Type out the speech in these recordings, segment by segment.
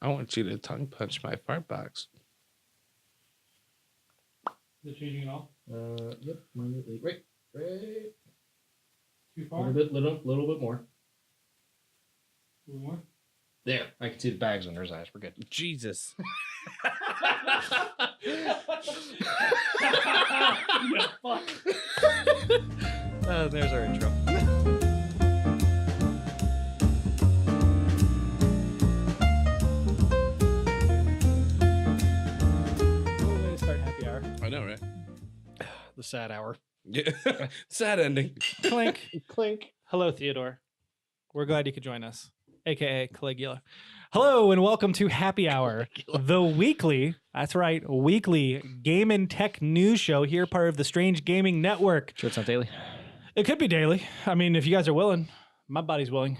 I want you to tongue punch my fart box. Is it changing at all? Yep. Right. Too far? Little bit more. A little more? There. I can see the bags under his eyes. We're good. Jesus. Fuck. There's our intro. Cool way to start happy hour. I know, right? The sad hour. Yeah. Sad ending. Clink. Clink. Hello, Theodore. We're glad you could join us, aka Caligula. Hello, and welcome to Happy Hour, the weekly, that's right, weekly game and tech news show here, part of the Strange Gaming Network. Sure, it's not daily. It could be daily. I mean, if you guys are willing, my body's willing.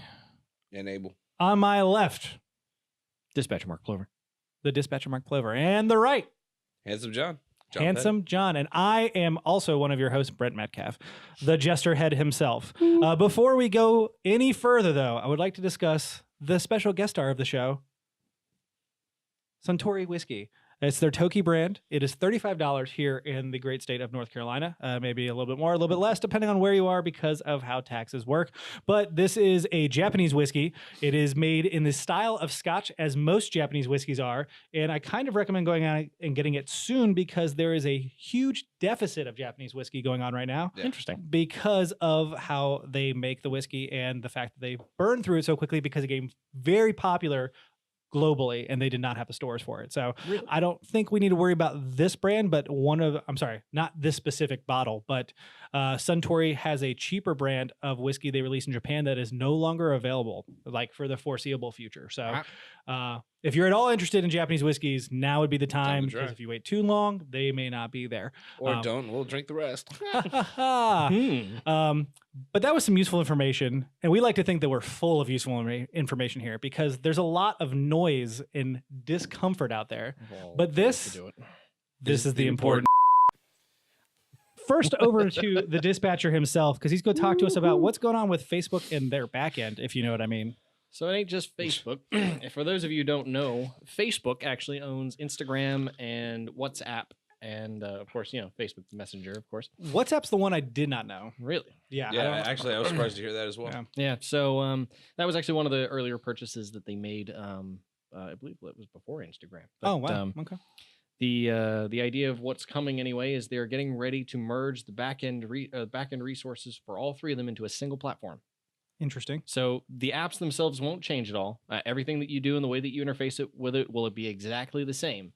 Enable. On my left, Dispatcher Mark Plover. the dispatcher Mark Plover, and the right, Handsome John. Handsome John. And I am also one of your hosts, Brent Metcalf, the jester head himself. Before we go any further, though, I would like to discuss the special guest star of the show, Suntory Whisky. It's their Toki brand. It is $35 here in the great state of North Carolina. Maybe a little bit more, a little bit less, depending on where you are because of how taxes work. But this is a Japanese whiskey. It is made in the style of Scotch, as most Japanese whiskeys are. And I kind of recommend going out and getting it soon because there is a huge deficit of Japanese whiskey going on right now. Yeah. Interesting. Because of how they make the whiskey and the fact that they burn through it so quickly because it became very popular globally and they did not have the stores for it. So Really? I don't think we need to worry about this brand, but not this specific bottle, but Suntory has a cheaper brand of whiskey they released in Japan that is no longer available, like for the foreseeable future. So if you're at all interested in Japanese whiskeys, now would be the time, try. because if you wait too long, they may not be there. Or don't. We'll drink the rest. But that was some useful information, and we like to think that we're full of useful information here because there's a lot of noise and discomfort out there. Well, But this is the important. First, over to the dispatcher himself because he's going to talk to us about what's going on with Facebook and their back end, if you know what I mean. So it ain't just Facebook. For those of you who don't know, Facebook actually owns Instagram and WhatsApp. And of course, Facebook Messenger, of course. WhatsApp's the one I did not know. Really? Yeah. Yeah, actually, I was surprised to hear that as well. Yeah. Yeah. So that was actually one of the earlier purchases that they made. I believe it was before Instagram. But, Oh, wow. Okay. The idea of what's coming anyway is they're getting ready to merge the backend resources for all three of them into a single platform. Interesting. So the apps themselves won't change at all. Everything that you do and the way that you interface it with it will be exactly the same.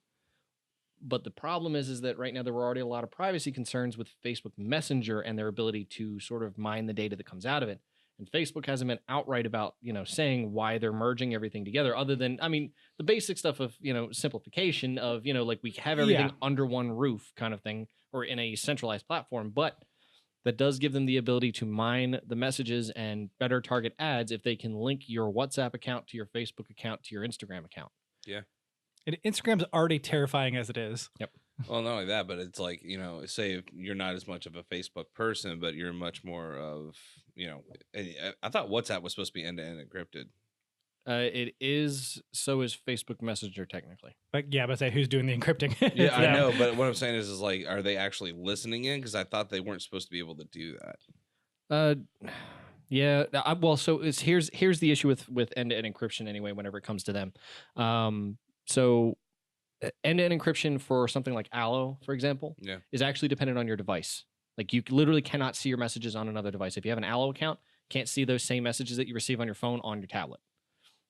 But the problem is that right now there were already a lot of privacy concerns with Facebook Messenger and their ability to sort of mine the data that comes out of it. And Facebook hasn't been outright about, saying why they're merging everything together other than, the basic stuff of, simplification of, like we have everything under one roof kind of thing or in a centralized platform. But that does give them the ability to mine the messages and better target ads if they can link your WhatsApp account to your Facebook account to your Instagram account. Yeah. And Instagram's already terrifying as it is. Yep. Well, not only that, but it's like, say if you're not as much of a Facebook person, but you're much more of, I thought WhatsApp was supposed to be end-to-end encrypted. It is, so is Facebook Messenger technically. But yeah, but say who's doing the encrypting? Yeah, It's I them. know, but what I'm saying is like, are they actually listening in? Because I thought they weren't supposed to be able to do that. Yeah. Well, so here's the issue with end-to-end encryption anyway. Whenever it comes to them, so end-to-end encryption for something like Allo, for example, is actually dependent on your device. Like you literally cannot see your messages on another device. If you have an Allo account, can't see those same messages that you receive on your phone on your tablet.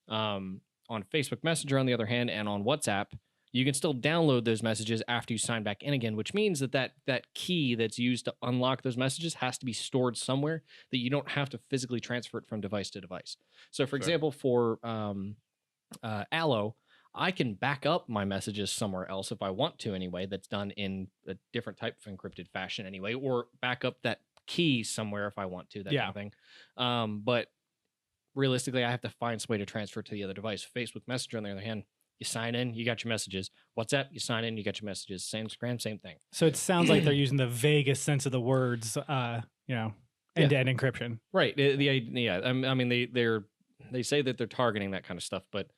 On Facebook Messenger, on the other hand, and on WhatsApp, you can still download those messages after you sign back in again, which means that key that's used to unlock those messages has to be stored somewhere that you don't have to physically transfer it from device to device. So, for example, for Allo, I can back up my messages somewhere else if I want to anyway, that's done in a different type of encrypted fashion anyway, or back up that key somewhere if I want to, that kind of thing. But realistically, I have to find some way to transfer it to the other device. Facebook Messenger, on the other hand, you sign in, you got your messages. WhatsApp, you sign in, you got your messages. Same Instagram, same thing. So it sounds like they're using the vaguest sense of the words, end-to-end encryption. Right. The idea, they say that they're targeting that kind of stuff, but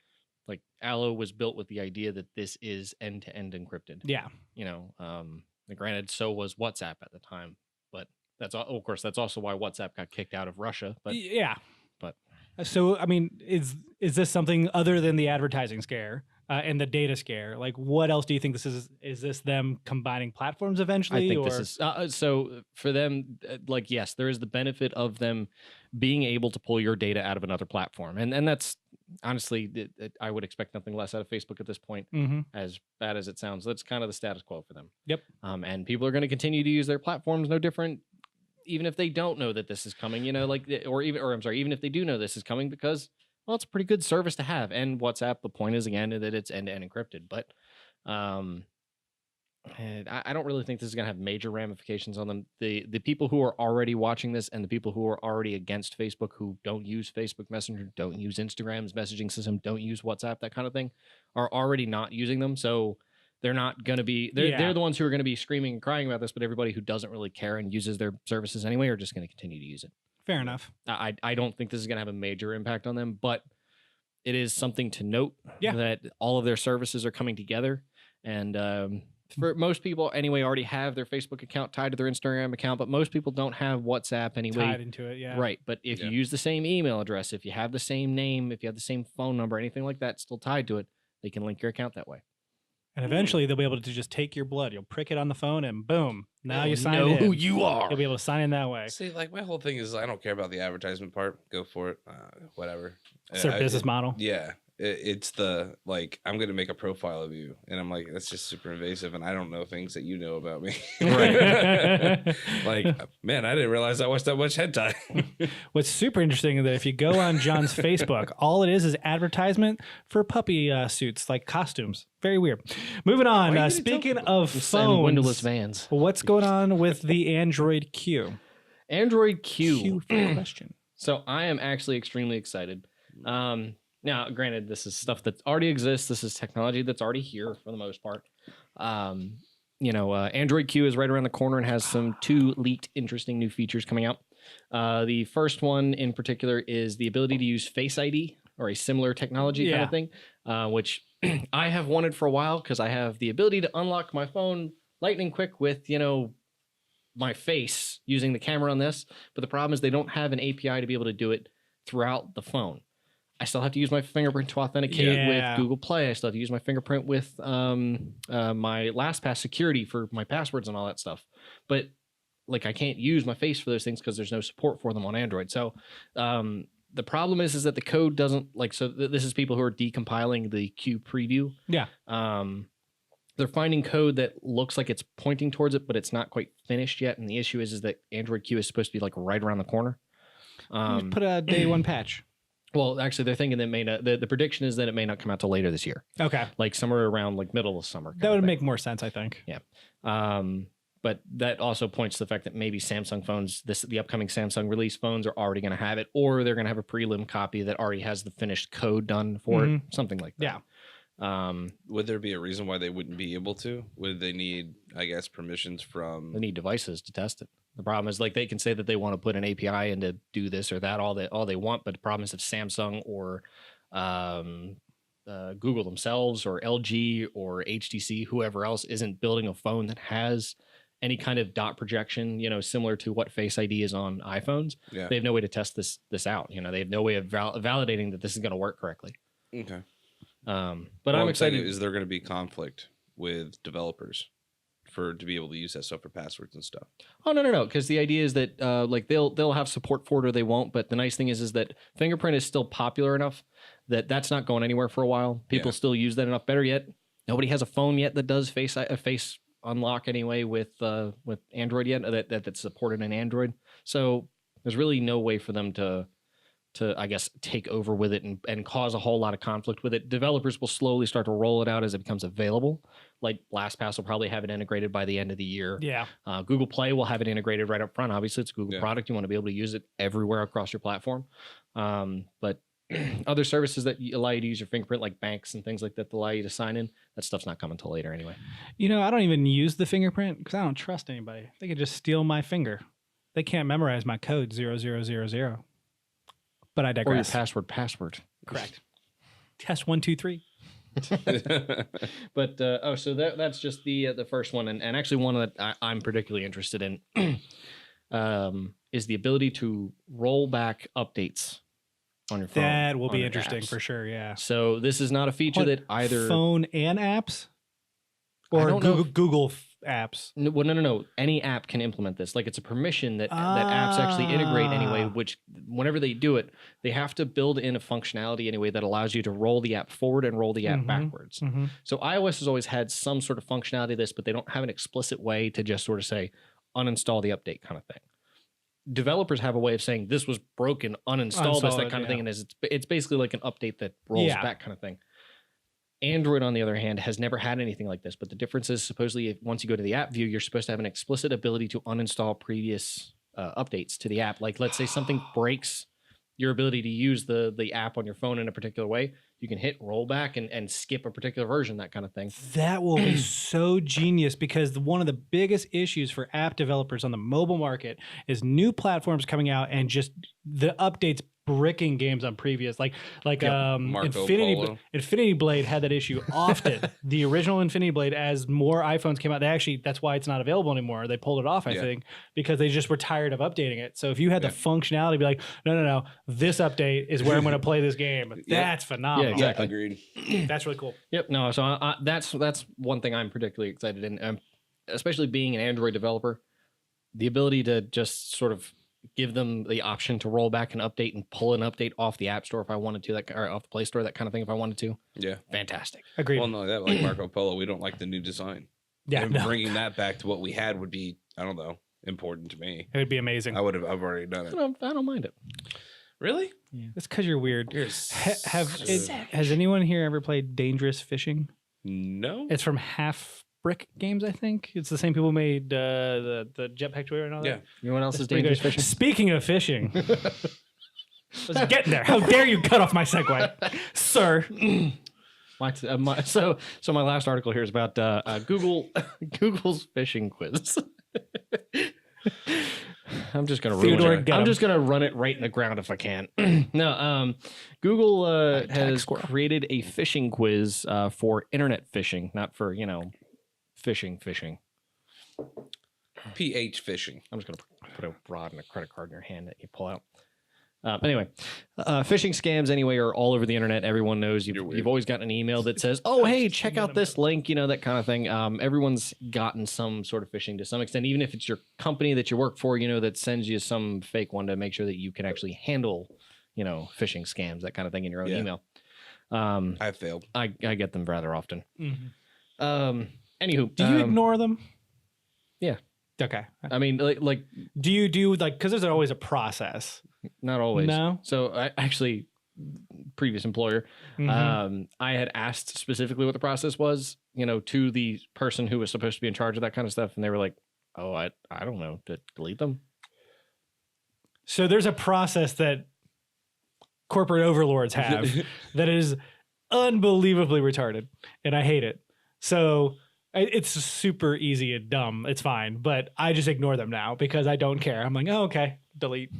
like Allo was built with the idea that this is end-to-end encrypted. Yeah. You know, granted, so was WhatsApp at the time, but that's of course that's also why WhatsApp got kicked out of Russia. But yeah, but so I mean, is this something other than the advertising scare and the data scare? Like, what else do you think this is? Is this them combining platforms eventually? I think this is so for them. Like, yes, there is the benefit of them being able to pull your data out of another platform, and that's honestly, I would expect nothing less out of Facebook at this point. As bad as it sounds, that's kind of the status quo for them. Yep. And people are going to continue to use their platforms, no different, even if they don't know that this is coming. You know, like, even if they do know this is coming, because well, it's a pretty good service to have. And WhatsApp, the point is again that it's end-to-end encrypted, but and I don't really think this is going to have major ramifications on them. The people who are already watching this and the people who are already against Facebook, who don't use Facebook Messenger, don't use Instagram's messaging system, don't use WhatsApp, that kind of thing, are already not using them. So they're not going to be, they're the ones who are going to be screaming and crying about this, but everybody who doesn't really care and uses their services anyway are just going to continue to use it. Fair enough. I don't think this is going to have a major impact on them, but it is something to note that all of their services are coming together. And for most people anyway already have their Facebook account tied to their Instagram account, but most people don't have WhatsApp anyway. Tied into it, yeah. Right. But if you use the same email address, if you have the same name, if you have the same phone number, anything like that still tied to it, they can link your account that way. And eventually they'll be able to just take your blood. You'll prick it on the phone and boom, now you sign know in. who you are. You'll be able to sign in that way. See, like my whole thing is I don't care about the advertisement part. Go for it. Whatever. It's their business model. Yeah. It's the, like, I'm going to make a profile of you. And I'm like, that's just super invasive. And I don't know things that you know about me. Right. Like, man, I didn't realize I watched that much hentai. What's super interesting is that if you go on John's Facebook, all it is advertisement for puppy suits, like costumes. Very weird. Moving on. Speaking of phones, windowless vans. What's going on with the Android Q? Android Q. Q for question. So I am actually extremely excited. Now, granted, this is stuff that already exists. This is technology that's already here for the most part. Android Q is right around the corner and has two leaked interesting new features coming out. The first one in particular is the ability to use Face ID or a similar technology kind of thing, which I have wanted for a while because I have the ability to unlock my phone lightning quick with, my face using the camera on this. But the problem is they don't have an API to be able to do it throughout the phone. I still have to use my fingerprint to authenticate with Google Play. I still have to use my fingerprint with my LastPass security for my passwords and all that stuff. But like, I can't use my face for those things because there's no support for them on Android. So the problem is that the code doesn't this is people who are decompiling the Q preview. Yeah. They're finding code that looks like it's pointing towards it, but it's not quite finished yet. And the issue is that Android Q is supposed to be like right around the corner. Just put a day one patch. Well, actually, they're thinking that may not. The prediction is that it may not come out till later this year. Okay, like somewhere around like middle of summer. That would make more sense, I think. Yeah, but that also points to the fact that maybe Samsung phones, the upcoming Samsung release phones, are already going to have it, or they're going to have a prelim copy that already has the finished code done for it, something like that. Yeah. Would there be a reason why they wouldn't be able to? Would they need, I guess, permissions from? They need devices to test it. The problem is, like, they can say that they want to put an API in to do this or that all they want, but the problem is if Samsung or Google themselves or LG or HTC, whoever else, isn't building a phone that has any kind of dot projection, similar to what Face ID is on iPhones, they have no way to test this out. They have no way of validating that this is going to work correctly. Okay. But I'm excited. Is there going to be conflict with developers to be able to use that stuff for passwords and stuff? Oh, no. Because the idea is that they'll have support for it or they won't. But the nice thing is that fingerprint is still popular enough that that's not going anywhere for a while. People still use that enough. Better yet, nobody has a phone yet that does face unlock anyway with Android yet that's supported in Android. So there's really no way for them to I guess take over with it and cause a whole lot of conflict with it. Developers will slowly start to roll it out as it becomes available. Like LastPass will probably have it integrated by the end of the year. Yeah. Google Play will have it integrated right up front. Obviously, it's a Google product. You want to be able to use it everywhere across your platform. But other services that allow you to use your fingerprint, like banks and things like that allow you to sign in, that stuff's not coming until later anyway. I don't even use the fingerprint because I don't trust anybody. They could just steal my finger. They can't memorize my code 0000. But I digress. Or your password. Correct. Test 1, 2, 3. But so that's just the first one, and actually one that I'm particularly interested in is the ability to roll back updates on your phone. That will be interesting for sure. Yeah. So this is not a feature that either phone and apps, or Google apps. No. Any app can implement this. Like, it's a permission that apps actually integrate anyway. Which whenever they do it, they have to build in a functionality anyway that allows you to roll the app forward and roll the app backwards. So iOS has always had some sort of functionality of this, but they don't have an explicit way to just sort of say uninstall the update kind of thing. Developers have a way of saying this was broken, uninstall this, that kind of thing, and it's basically like an update that rolls back kind of thing. Android, on the other hand, has never had anything like this, but the difference is supposedly once you go to the app view, you're supposed to have an explicit ability to uninstall previous updates to the app. Like, let's say something breaks your ability to use the app on your phone in a particular way, you can hit rollback and skip a particular version, that kind of thing. That will be so genius, because one of the biggest issues for app developers on the mobile market is new platforms coming out and just the updates bricking games on previous, like Infinity Blade had that issue often. The original Infinity Blade, as more iPhones came out, that's why it's not available anymore. They pulled it off, I think, because they just were tired of updating it. So if you had the functionality, be like, no, this update is where I'm going to play this game. That's phenomenal. Yeah, exactly. Agreed. That's really cool. Yep. No, so that's one thing I'm particularly excited in, especially being an Android developer. The ability to just sort of give them the option to roll back an update and pull an update off the App Store if I wanted to, or off the Play Store, that kind of thing if I wanted to. Yeah. Fantastic. Agreed. Well, no, that like Marco Polo, we don't like the new design. Yeah. And bringing that back to what we had would be, I don't know, important to me. It would be amazing. I've already done it. I don't mind it. Really? Yeah. It's because you're weird. Has anyone here ever played Dangerous Fishing? No. It's from Half Brick Games, I think. It's the same people who made the Jetpack Joyride and all that. Yeah. You know what else is Dangerous Fishing? Speaking of fishing, I was getting there. How dare you cut off my segue, sir? So my last article here is about Google's phishing quiz. I'm just gonna run it right in the ground if I can. No, Google has created a phishing quiz for internet phishing, not for phishing. PH phishing. I'm just gonna put a rod and a credit card in your hand that you pull out. Anyway, phishing scams anyway are all over the internet. Everyone knows you've always gotten an email that says, "Oh, hey, check out this link," that kind of thing. Everyone's gotten some sort of phishing to some extent, even if it's your company that you work for, that sends you some fake one to make sure that you can actually handle, phishing scams, that kind of thing in your own email. I've failed. I get them rather often. Anywho, do you ignore them? Yeah. Okay. I mean, like, do you because there's always a process. Not always. No. So I actually, previous employer, I had asked specifically what the process was, to the person who was supposed to be in charge of that kind of stuff, and they were like, "Oh, I don't know, to delete them." So there's a process that corporate overlords have that is unbelievably retarded, and I hate it. So it's super easy and dumb. It's fine, but I just ignore them now because I don't care. I'm like, oh, okay, delete.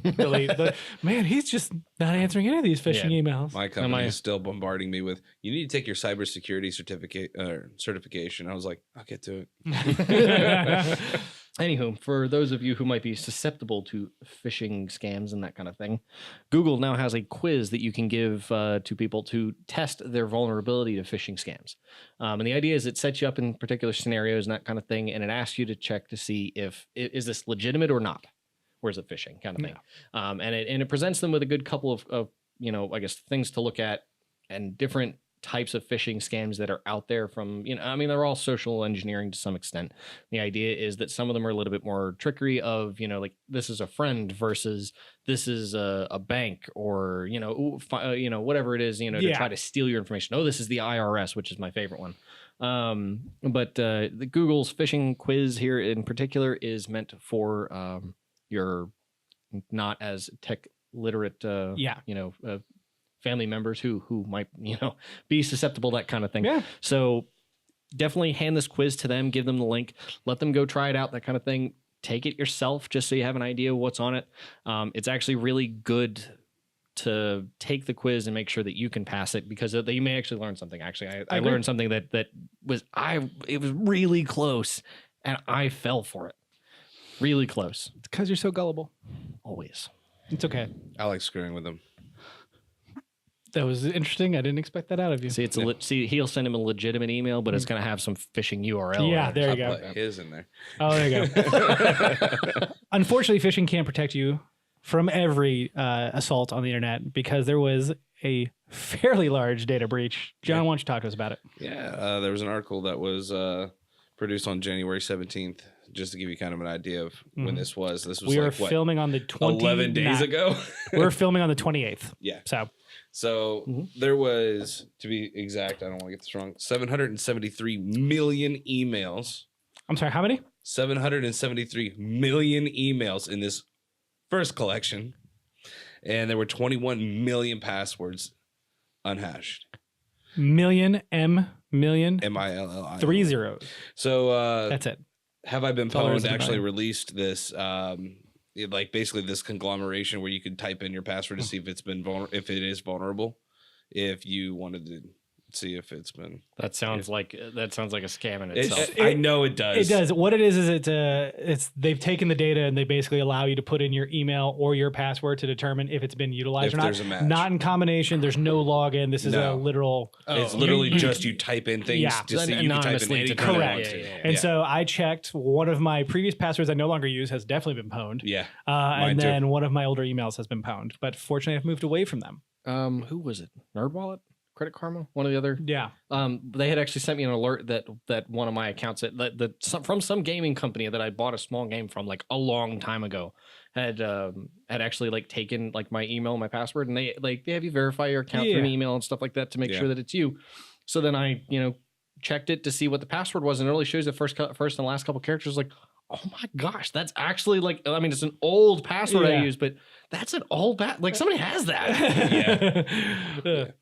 Man, he's just not answering any of these phishing emails. My company is still bombarding me with, you need to take your cybersecurity certification. I was like, I'll get to it. Anywho, for those of you who might be susceptible to phishing scams and that kind of thing, Google now has a quiz that you can give to people to test their vulnerability to phishing scams. And the idea is it sets you up in particular scenarios and that kind of thing, and it asks you to check to see is this legitimate or not, or is it phishing kind of thing. And it presents them with a good couple of I guess things to look at and different types of phishing scams that are out there from, they're all social engineering to some extent. The idea is that some of them are a little bit more trickery of, like this is a friend versus this is a bank or, whatever it is, to try to steal your information. Oh, this is the IRS, which is my favorite one. But the Google's phishing quiz here in particular is meant for your not as tech literate, family members who might, be susceptible, that kind of thing. Yeah. So definitely hand this quiz to them, give them the link, let them go try it out, that kind of thing. Take it yourself just so you have an idea of what's on it. It's actually really good to take the quiz and make sure that you can pass it, because you may actually learn something. Actually, I learned something that was it was really close, and I fell for it. Really close. It's because you're so gullible. Always. It's okay. I like screwing with them. That was interesting. I didn't expect that out of you. See, he'll send him a legitimate email, but it's going to have some phishing URL. Yeah, there you go. Put his in there. Oh, there you go. Unfortunately, phishing can't protect you from every assault on the internet, because there was a fairly large data breach. John, why don't you talk to us about it? Yeah, there was an article that was produced on January 17th, just to give you kind of an idea of when this was. This was we were filming on the 11 days ago. We were filming on the 28th. Yeah. So there was, to be exact, I don't want to get this wrong, 773 million emails. I'm sorry, how many? 773 million emails in this first collection. And there were 21 million passwords unhashed. Million. MILLI. 3 zeros. So that's it. Have I Been That's all there is Pwned to actually know. released this like basically this conglomeration where you could type in your password to see if it's been if it is vulnerable, if you wanted to see if it's been. That sounds like a scam in itself. I know it does. It does. What it is it's they've taken the data and they basically allow you to put in your email or your password to determine if it's been utilized If or not. there's a match. Not in combination. There's no login. This is a literal. It's literally just you type in things to see. You can type in any kind of correct. thing. And so I checked one of my previous passwords I no longer use has definitely been pwned. Yeah. And then one of my older emails has been pwned. But fortunately, I've moved away from them. Who was it? NerdWallet? Credit Karma? One of the other. Yeah. They had actually sent me an alert that one of my accounts from some gaming company that I bought a small game from like a long time ago had actually like taken like my email and my password, and they have you verify your account through an email and stuff like that to make sure that it's you. So then I checked it to see what the password was, and it only shows the first and last couple characters. Like, oh my gosh, that's actually like, I mean, it's an old password I use, but that's an old like somebody has that.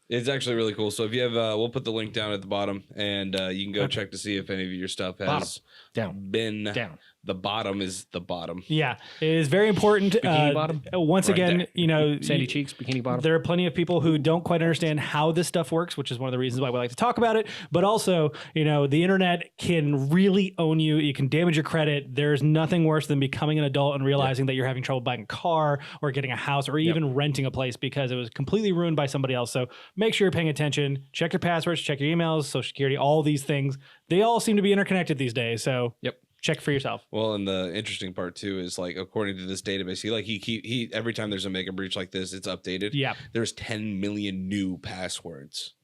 It's actually really cool. So if you have, we'll put the link down at the bottom, and you can go check to see if any of your stuff has been down. The bottom is the bottom. Yeah, it is very important. Bikini bottom. Once again, sandy cheeks, bikini bottom. There are plenty of people who don't quite understand how this stuff works, which is one of the reasons why we like to talk about it. But also, the internet can really own you. You can damage your credit. There's nothing worse than becoming an adult and realizing that you're having trouble buying a car or getting a house or even renting a place because it was completely ruined by somebody else. So make sure you're paying attention. Check your passwords, check your emails, Social Security, all these things. They all seem to be interconnected these days. So check for yourself. Well, and the interesting part too is like, according to this database, he every time there's a mega breach like this, it's updated. Yeah, there's 10 million new passwords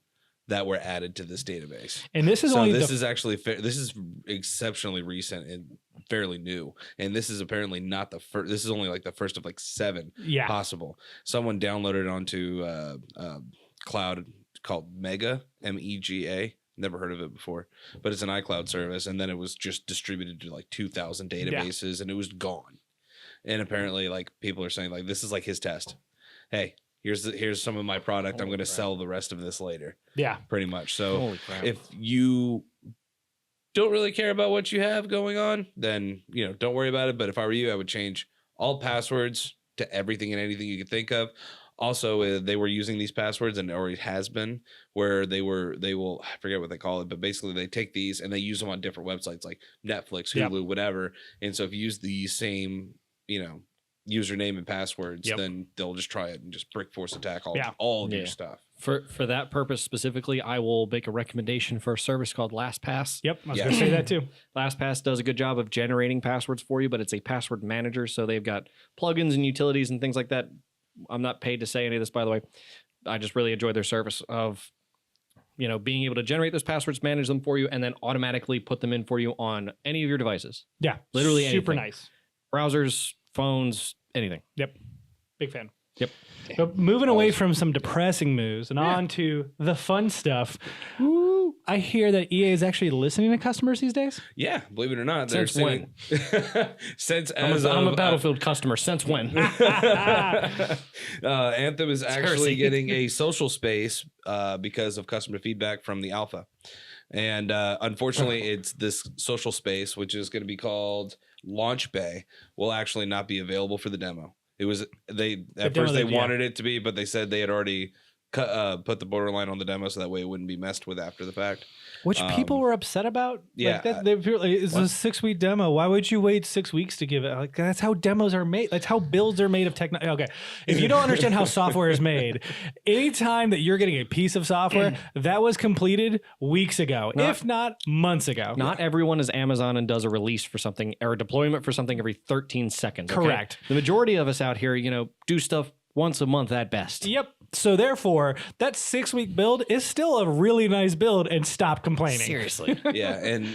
that were added to this database. And this is this is actually this is exceptionally recent and fairly new. And this is apparently not the first. This is only like the first of like 7 possible. Someone downloaded it onto cloud called Mega, MEGA. Never heard of it before, but it's an iCloud service, and then it was just distributed to like 2,000 databases, and it was gone. And apparently, like, people are saying, like, this is like his test. Hey, here's some of my product. I'm going to sell the rest of this later. Yeah, pretty much. So if you don't really care about what you have going on, then don't worry about it. But if I were you, I would change all passwords to everything and anything you could think of. Also, they were using these passwords, and it already has been, where they will, I forget what they call it, but basically they take these and they use them on different websites like Netflix, Hulu, whatever. And so if you use the same, username and passwords, then they'll just try it and just brick force attack all of your stuff. For that purpose specifically, I will make a recommendation for a service called LastPass. Yep, I was going to say that too. LastPass does a good job of generating passwords for you, but it's a password manager, so they've got plugins and utilities and things like that. I'm not paid to say any of this, by the way. I just really enjoy their service of, being able to generate those passwords, manage them for you, and then automatically put them in for you on any of your devices. Yeah, literally super anything. Nice. Browsers, phones, anything. Yep, big fan. Yep. So moving away from some depressing news and on to the fun stuff. Woo. I hear that EA is actually listening to customers these days. Yeah, believe it or not. Since when? I'm a Battlefield customer. Since when? Anthem is actually getting a social space because of customer feedback from the alpha. And unfortunately, it's this social space, which is going to be called Launch Bay, will actually not be available for the demo. It was at first they wanted it to be, but they said they had already put the borderline on the demo so that way it wouldn't be messed with after the fact. Which people were upset about. Yeah, like it's a 6-week demo. Why would you wait 6 weeks to give it? Like that's how demos are made. That's how builds are made of technology. Okay, if you don't understand how software is made, anytime that you're getting a piece of software that was completed weeks ago, if not months ago. Not everyone is Amazon and does a release for something or a deployment for something every 13 seconds. Okay? Correct. The majority of us out here, do stuff once a month at best. Yep. So therefore, that 6-week build is still a really nice build, and stop complaining. Seriously. Yeah, and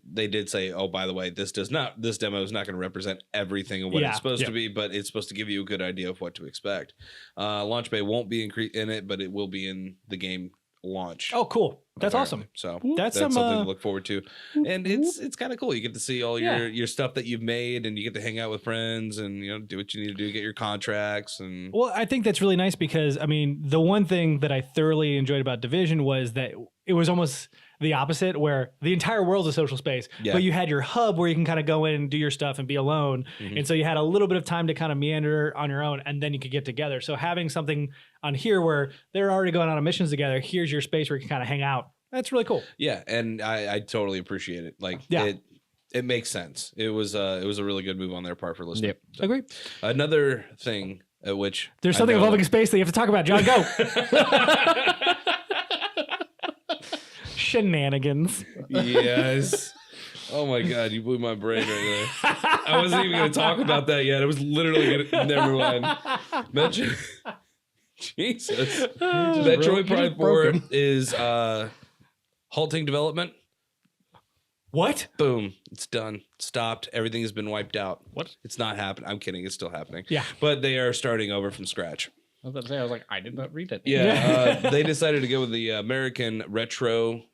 they did say, oh, by the way, this demo is not going to represent everything of what it's supposed to be, but it's supposed to give you a good idea of what to expect. Launch Bay won't be in it, but it will be in the game launch. Oh, cool. That's awesome. So that's something to look forward to. And it's kind of cool. You get to see all your stuff that you've made, and you get to hang out with friends and do what you need to do, get your contracts. And well, I think that's really nice because I mean, the one thing that I thoroughly enjoyed about Division was that it was almost the opposite, where the entire world's a social space, but you had your hub where you can kind of go in and do your stuff and be alone. And so you had a little bit of time to kind of meander on your own, and then you could get together. So having something on here where they're already going on missions together, here's your space where you can kind of hang out. That's really cool. Yeah, and I totally appreciate it. Like, it makes sense. It was a really good move on their part for listening. Yep. So, agree. Another thing at which there's something involving space that you have to talk about, John. Go. Shenanigans. Yes. Oh my God, you blew my brain right there. I wasn't even going to talk about that yet. I was literally going to. Never mind. Jesus. Metroid Prime 4 is halting development. What? Boom. It's done. Stopped. Everything has been wiped out. What? It's not happening. I'm kidding. It's still happening. Yeah. But they are starting over from scratch. I was about to say, I was like, I did not read that. Yeah. They decided to go with the American Retro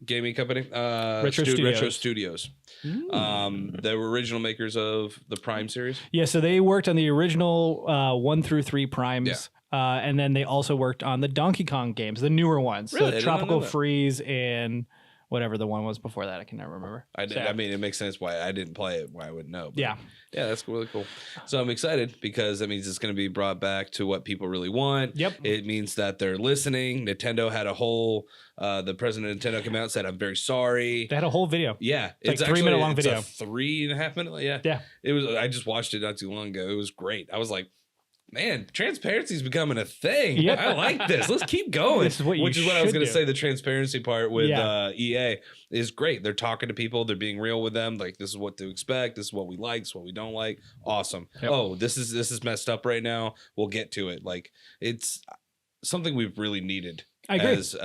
gaming company. Retro Studios. They were original makers of the Prime series. Yeah. So they worked on the original 1 through 3 Primes. Yeah. And then they also worked on the Donkey Kong games, the newer ones. Really? So Tropical Freeze and whatever the one was before that. I can never remember. I mean, it makes sense why I didn't play it, why I wouldn't know. But yeah, that's really cool. So I'm excited because that means it's going to be brought back to what people really want. Yep. It means that they're listening. Nintendo had a whole, the president of Nintendo came out and said, I'm very sorry. They had a whole video. Yeah. It's like 3-minute long video. It's a 3.5 minute. Yeah. Yeah. It was, I just watched it not too long ago. It was great. I was like, man, transparency is becoming a thing. Yep. I like this. Let's keep going. This is what Which is what I was going to say. The transparency part with EA is great. They're talking to people. They're being real with them. Like, this is what to expect. This is what we like. This is what we don't like. Awesome. Yep. Oh, this is messed up right now. We'll get to it. Like, it's something we've really needed. I agree. As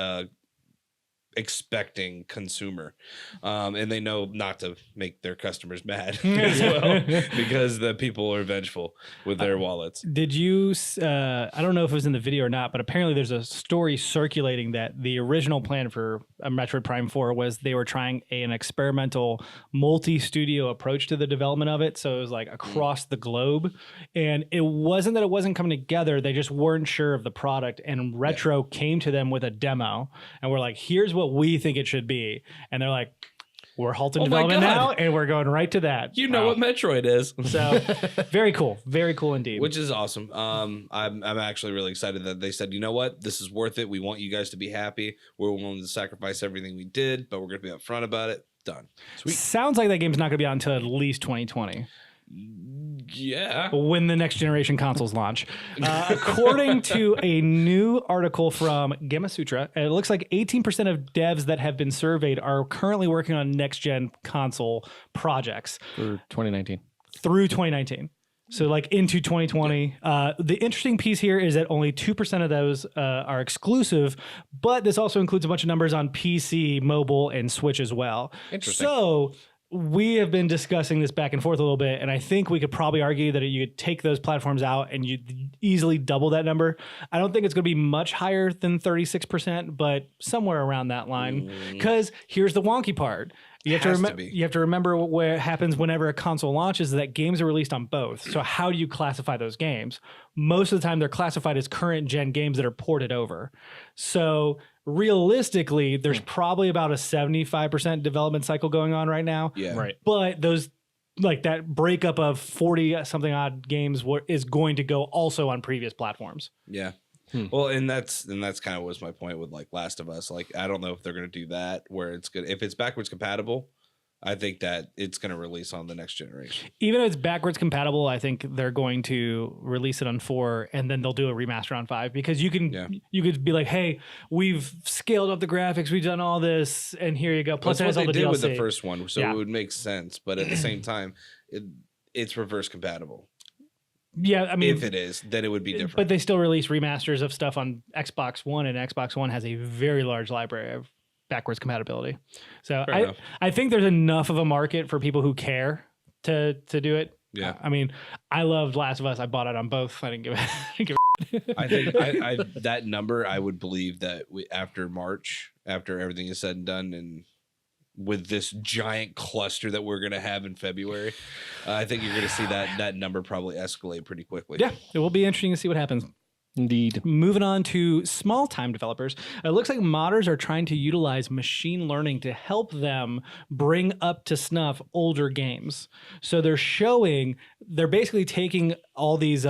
expecting consumer, and they know not to make their customers mad as well because the people are vengeful with their wallets. Did you I don't know if it was in the video or not, but apparently there's a story circulating that the original plan for Metroid Prime 4 was they were trying an experimental multi-studio approach to the development of it, so it was like across the globe, and it wasn't that it wasn't coming together, they just weren't sure of the product, and Retro came to them with a demo and we're like, here's what we think it should be, and they're like, we're halting development now and we're going right to that. You know what Metroid is. So very cool indeed, which is awesome. I'm actually really excited that they said, you know what, this is worth it, we want you guys to be happy, we're willing to sacrifice everything we did, but we're gonna be upfront about it. Done. Sweet. Sounds like that game's not gonna be out until at least 2020. Yeah, when the next generation consoles launch. According to a new article from Gamasutra, it looks like 18% of devs that have been surveyed are currently working on next gen console projects for 2019 through 2019. So like into 2020. The interesting piece here is that only 2% of those are exclusive, but this also includes a bunch of numbers on PC, mobile, and Switch as well. Interesting. So we have been discussing this back and forth a little bit, and I think we could probably argue that you could take those platforms out and you'd easily double that number. I don't think it's going to be much higher than 36%, but somewhere around that line. Because here's the wonky part. You have to remember what happens whenever a console launches, is that games are released on both. So how do you classify those games? Most of the time, they're classified as current gen games that are ported over. So realistically, there's probably about a 75% development cycle going on right now. Yeah. Right. But those like that breakup of 40 something odd games is going to go also on previous platforms. Yeah. Well, and that's kind of was my point with like Last of Us. Like, I don't know if they're going to do that where it's good. If it's backwards compatible, I think that it's going to release on the next generation. Even if it's backwards compatible, I think they're going to release it on 4 and then they'll do a remaster on 5 because you could be like, hey, we've scaled up the graphics, we've done all this, and here you go. Plus, that's what it has they all the did DLC with the first one, so it would make sense. But at the same time, it's reverse compatible. Yeah, I mean, if it is, then it would be different. But they still release remasters of stuff on Xbox One, and Xbox One has a very large library of backwards compatibility. So I think there's enough of a market for people who care to do it. Yeah, I mean, I loved Last of Us. I bought it on both. I didn't give it. I think I that number I would believe that after March, after everything is said and done, and with this giant cluster that we're going to have in February, I think you're going to see that number probably escalate pretty quickly. Yeah, it will be interesting to see what happens. Indeed. Moving on to small-time developers. It looks like modders are trying to utilize machine learning to help them bring up to snuff older games. So they're basically taking all these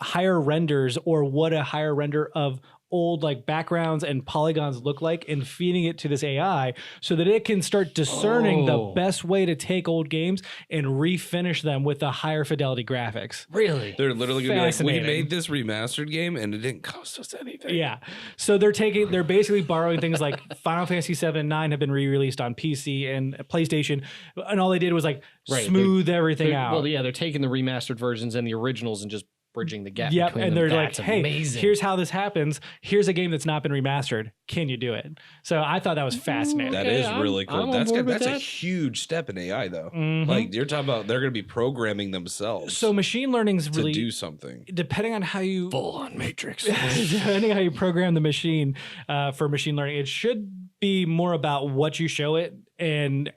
higher renders or what a higher render of old like backgrounds and polygons look like and feeding it to this AI so that it can start discerning the best way to take old games and refinish them with the higher fidelity graphics. Really? They're literally going to be like, we made this remastered game and it didn't cost us anything. Yeah. So they're basically borrowing things like Final Fantasy 7 and 9 have been re-released on PC and PlayStation, and all they did was like smooth everything out. Well, yeah, they're taking the remastered versions and the originals and just bridging the gap. Yep, and they're That's like, hey, amazing. Here's how this happens. Here's a game that's not been remastered. Can you do it? So I thought that was fascinating. That is really cool. That's a huge step in AI, though. Mm-hmm. Like you're talking about, they're going to be programming themselves. So machine learning's really to do something. Depending on how you full on Matrix. Depending on how you program the machine for machine learning, it should be more about what you show it and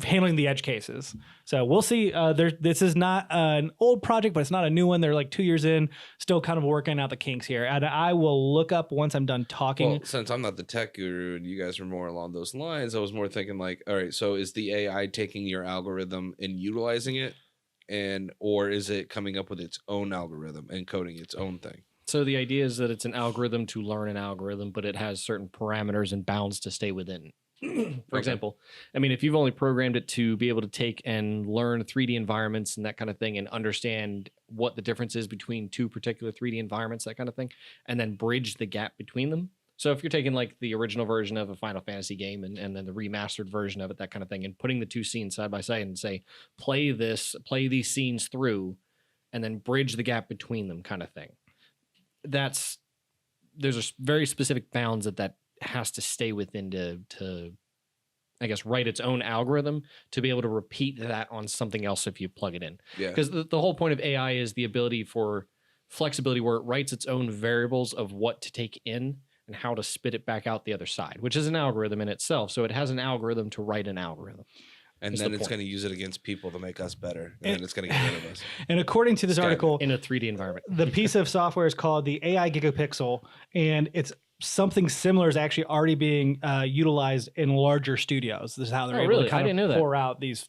handling the edge cases. So we'll see. This is not an old project, but it's not a new one. They're like 2 years in, still kind of working out the kinks here. And I will look up once I'm done talking. Well, since I'm not the tech guru and you guys are more along those lines, I was more thinking like, all right, so is the AI taking your algorithm and utilizing it, or is it coming up with its own algorithm and coding its own thing? So the idea is that it's an algorithm to learn an algorithm, but it has certain parameters and bounds to stay within. For example, I mean, if you've only programmed it to be able to take and learn 3D environments and that kind of thing and understand what the difference is between two particular 3D environments, that kind of thing, and then bridge the gap between them. So if you're taking like the original version of a Final Fantasy game and then the remastered version of it, that kind of thing, and putting the two scenes side by side and say, play these scenes through and then bridge the gap between them kind of thing. There's a very specific bounds that has to stay within to I guess write its own algorithm to be able to repeat that on something else if you plug it in. Yeah. Because the whole point of AI is the ability for flexibility where it writes its own variables of what to take in and how to spit it back out the other side, which is an algorithm in itself. So it has an algorithm to write an algorithm. And then it's going to use it against people to make us better. And then it's going to get rid of us. And according to this article, in a 3D environment, the piece of software is called the AI Gigapixel, and it's something similar is actually already being utilized in larger studios. This is how they're able to kind of pour out these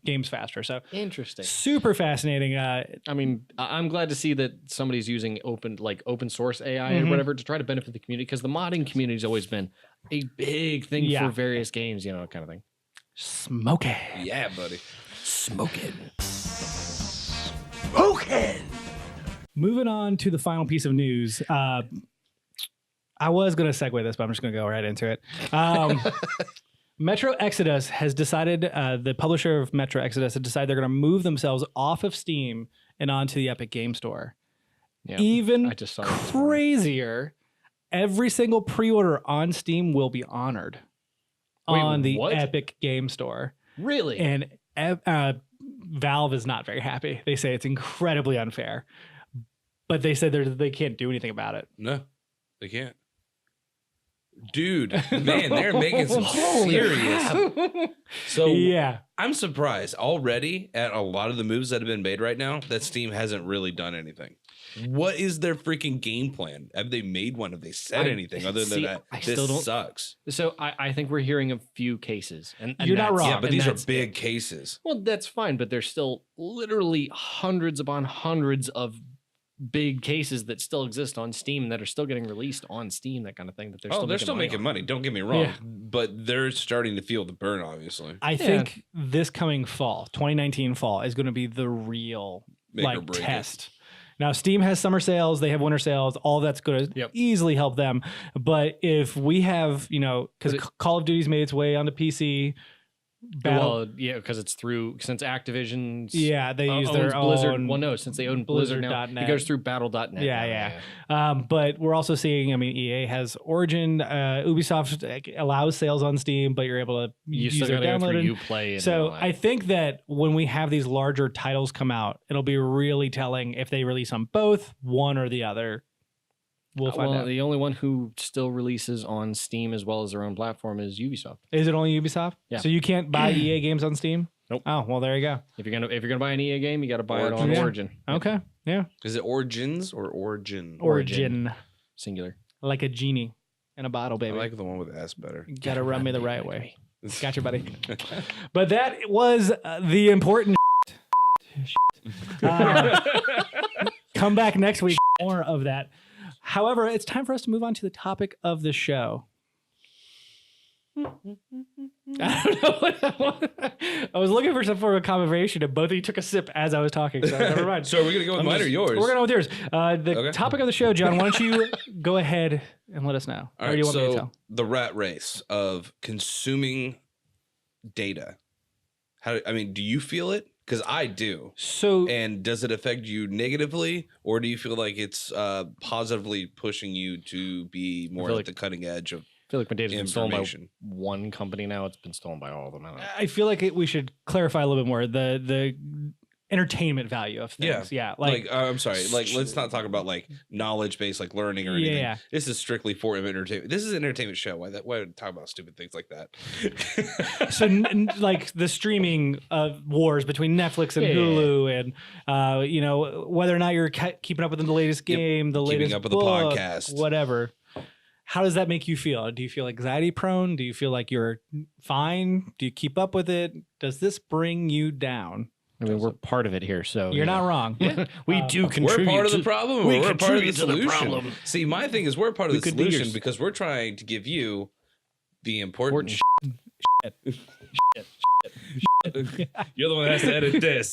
games faster. So interesting, super fascinating. I mean, I'm glad to see that somebody's using open source AI or whatever to try to benefit the community, because the modding community has always been a big thing for various games, kind of thing. Smoke it. Yeah, buddy. Smoke it. Smoke it. Moving on to the final piece of news. I was going to segue this, but I'm just going to go right into it. Metro Exodus has decided, the publisher of Metro Exodus has decided they're going to move themselves off of Steam and onto the Epic Game Store. Yeah, even crazier, every single pre-order on Steam will be honored on the Epic Game Store. Really? And Valve is not very happy. They say it's incredibly unfair, but they said they can't do anything about it. No, they can't. Dude, man, they're making some serious. So yeah, I'm surprised already at a lot of the moves that have been made right now that Steam hasn't really done anything. What is their freaking game plan? Have they made one? Have they said anything other than that? This sucks. So I think we're hearing a few cases, and you're not wrong. Yeah, but these are big cases. Well, that's fine, but there's still literally hundreds upon hundreds of big cases that still exist on Steam that are still getting released on Steam, that kind of thing. That they're still making money. Don't get me wrong, but they're starting to feel the burn. Obviously, I think this coming fall, 2019 fall, is going to be the real test. Now, Steam has summer sales, they have winter sales, all that's going to easily help them. But if we have, because Call of Duty's made its way onto PC. Well, yeah, because it's through, since Activision they use their Blizzard, own. Well, no, since they own Blizzard now, it goes through Battle.net. Yeah. But we're also seeing, EA has Origin, Ubisoft allows sales on Steam, but you're able to use their download. Uplay. So I think that when we have these larger titles come out, it'll be really telling if they release on both, one or the other. We'll find out. The only one who still releases on Steam as well as their own platform is Ubisoft. Is it only Ubisoft? Yeah. So you can't buy EA games on Steam? Nope. Oh, well, there you go. If you're gonna buy an EA game, you got to buy it on Origin. Okay. Yeah. Is it Origins or Origin? Origin. Singular. Like a genie in a bottle, baby. I like the one with S better. You gotta run me the right way. Gotcha, buddy. But that was the important come back next week. More of that. However, it's time for us to move on to the topic of the show. I don't know what that was. I was looking for some form of conversation, and both of you took a sip as I was talking. So never mind. So are we going to go with mine or yours? We're going to go with yours. The topic of the show, John, why don't you go ahead and let us know? All right, want me to tell? The rat race of consuming data. Do you feel it? Because I do. So, and does it affect you negatively, or do you feel like it's positively pushing you to be more at the cutting edge of? I feel like my data's been stolen by one company now. It's been stolen by all of them. I feel like we should clarify a little bit more the entertainment value of things. Yeah. I'm sorry. Let's not talk about knowledge based, learning or anything. Yeah. This is strictly for entertainment. This is an entertainment show. Why talk about stupid things like that? So the streaming wars between Netflix and Hulu and, whether or not you're keeping up with the latest game, the latest up with book, the podcast, whatever. How does that make you feel? Do you feel anxiety prone? Do you feel like you're fine? Do you keep up with it? Does this bring you down? We're part of it here, so you're not wrong. We do contribute. We're part of the problem. We're part of the solution. See, my thing is we're part of the solution because we're trying to give you the important shit. You're the one that has to edit this.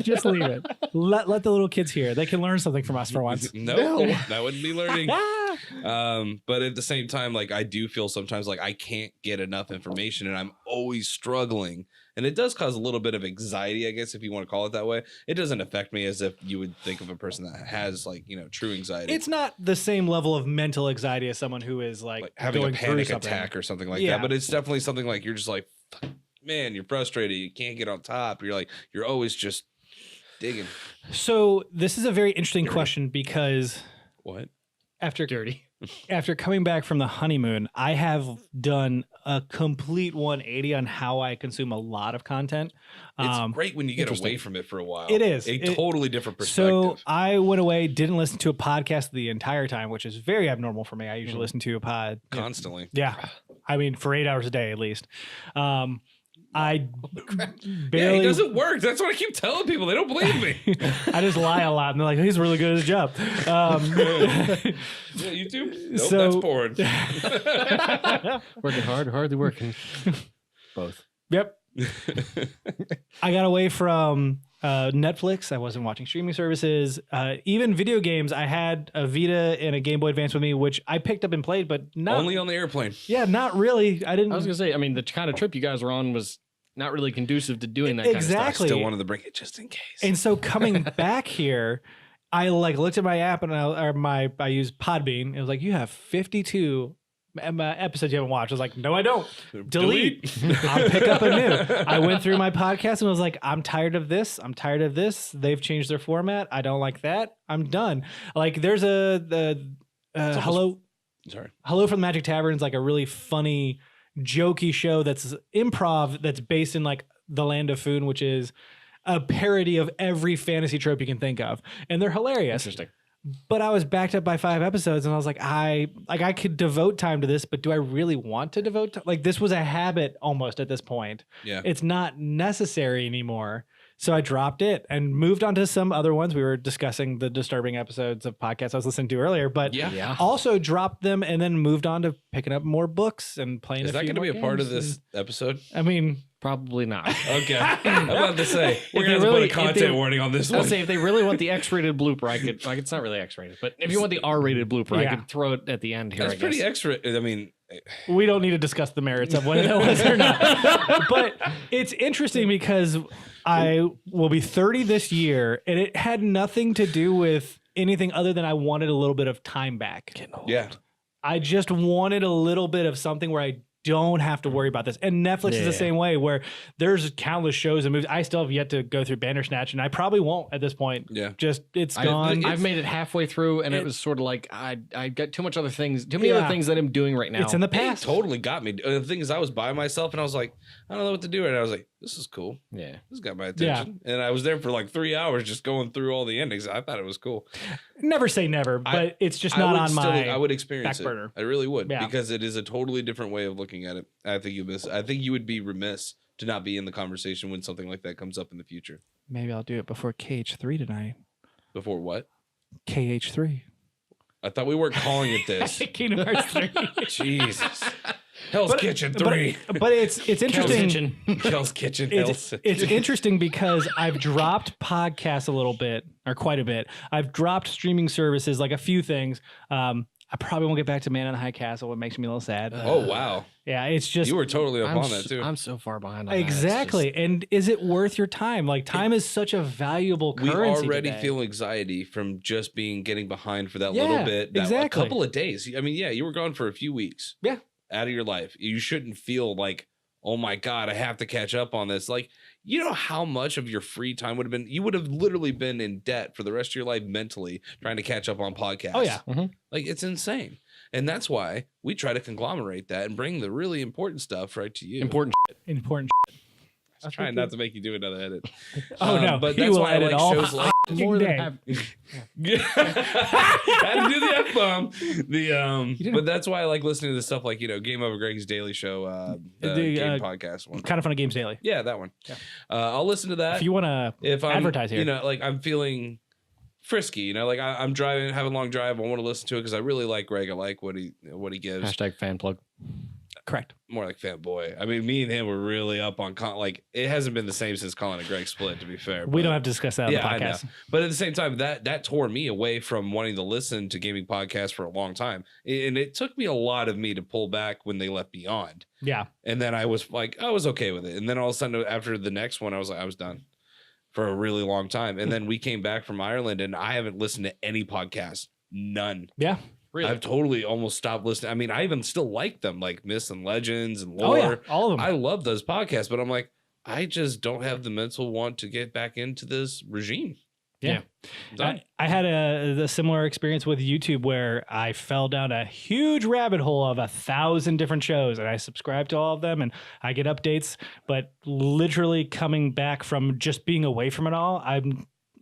Just leave it. Let the little kids hear. They can learn something from us for once. No, that wouldn't be learning. But at the same time, I do feel sometimes I can't get enough information, and I'm always struggling. And it does cause a little bit of anxiety, I guess, if you want to call it that way. It doesn't affect me as if you would think of a person that has true anxiety. It's not the same level of mental anxiety as someone who is having going a panic attack or something like that. But it's definitely something you're just man, you're frustrated. You can't get on top. You're always just digging. So this is a very interesting question because what? After coming back from the honeymoon, I have done a complete 180 on how I consume a lot of content. It's great when you get away from it for a while. It is. Totally different perspective. So I went away, didn't listen to a podcast the entire time, which is very abnormal for me. I usually listen to a pod. Constantly. Yeah. For 8 hours a day at least. I barely. It doesn't work. That's what I keep telling people. They don't believe me. I just lie a lot, and they're like, "He's really good at his job." YouTube? Nope, that's porn. Working hard, hardly working. Both. Yep. I got away from Netflix. I wasn't watching streaming services. Even video games. I had a Vita and a Game Boy Advance with me, which I picked up and played, but not only on the airplane. Yeah, not really. I was gonna say. The kind of trip you guys were on was not really conducive to doing that kind of stuff. I still wanted to bring it just in case. And so coming back here, I looked at my app and I used Podbean. It was you have 52 episodes you haven't watched. I was like, no, I don't. Delete. I'll pick up a new. I went through my podcast and was like, I'm tired of this. I'm tired of this. They've changed their format. I don't like that. I'm done. There's Hello from the Magic Tavern is like a really funny, jokey show that's improv that's based in like the land of Foon, which is a parody of every fantasy trope you can think of, and they're hilarious. Interesting. But I was backed up by 5 episodes, and I was like, I could devote time to this, but do I really want to devote time? Like, this was a habit almost at this point. Yeah, it's not necessary anymore. So I dropped it and moved on to some other ones. We were discussing the disturbing episodes of podcasts I was listening to earlier, but also dropped them and then moved on to picking up more books and playing. Is that going to be a part of this episode? I mean, probably not. Okay, I'm about to say we're going to put a content warning on this one. I'll say if they really want the X-rated blooper, I could. Like, it's not really X-rated, but if you want the R-rated blooper, I could throw it at the end here. That's pretty X-rated. I mean, we don't need to discuss the merits of whether that was or not. But it's interesting because I will be 30 this year, and it had nothing to do with anything other than I wanted a little bit of time back. Yeah. I just wanted a little bit of something where I don't have to worry about this. And Netflix is the same way, where there's countless shows and movies. I still have yet to go through Bandersnatch, and I probably won't at this point. Yeah. Just, it's gone. I've made it halfway through, and it was sort of like, I got too many other things that I'm doing right now. It's in the past. It totally got me. The thing is, I was by myself, and I was like, I don't know what to do. And I was like, this is cool. Yeah. This got my attention. And I was there for like 3 hours just going through all the endings. I thought it was cool. Never say never, but it's just not on my I would experience back burner. I really would, Yeah. because it is a totally different way of looking at it. I think you would be remiss to not be in the conversation when something like that comes up in the future. Maybe I'll do it before KH3 tonight. Before what? KH3. I thought we weren't calling it this. Kingdom Hearts 3. Jesus. Hell's Kitchen 3. But it's interesting. Hell's Kitchen. It's interesting because I've dropped podcasts a little bit, or quite a bit. I've dropped streaming services, like a few things. I probably won't get back to Man in the High Castle. It makes me a little sad. Oh, wow. Yeah, it's just... You were totally up on that, too. I'm so far behind on exactly. That. And is it worth your time? Like, time is such a valuable currency. We already today. feel anxiety from just getting behind for that little bit. A couple of days. I mean, you were gone for a few weeks. Yeah. Out of your life. You shouldn't feel like, oh my God, I have to catch up on this. Like, you know how much of your free time would have been, you would have literally been in debt for the rest of your life mentally trying to catch up on podcasts. Oh, yeah. Mm-hmm. Like, it's insane. And that's why we try to conglomerate that and bring the really important stuff right to you. Important shit. I'm trying not to make you do another edit. Oh, no. But that's why I like shows like... more than have. Had to do the F-bomb. But that's why I like listening to the stuff like, Game Over Greg's Daily Show, the game podcast one. Kind of Fun of Games Daily. Yeah, that one. Yeah. I'll listen to that. If you want to advertise here. Like I'm feeling frisky, like I'm driving, having a long drive. I want to listen to it because I really like Greg. I like what he gives. Hashtag fan plug. Correct. More like fanboy. I mean, me and him were really up on it hasn't been the same since Colin and Greg split, to be fair. We don't have to discuss that on the podcast. I know. But at the same time, that tore me away from wanting to listen to gaming podcasts for a long time. And it took me a lot of me to pull back when they left Beyond. Yeah. And then I was okay with it. And then all of a sudden after the next one, I was done for a really long time. And then we came back from Ireland and I haven't listened to any podcasts. None. Yeah. Really? I've totally almost stopped listening. I mean, I even still like them, like Myths and Legends and Lore. Oh, yeah. All of them. I love those podcasts, but I'm like, I just don't have the mental want to get back into this regime. Yeah. I had a similar experience with YouTube where I fell down a huge rabbit hole of 1,000 different shows and I subscribe to all of them and I get updates, but literally coming back from just being away from it all,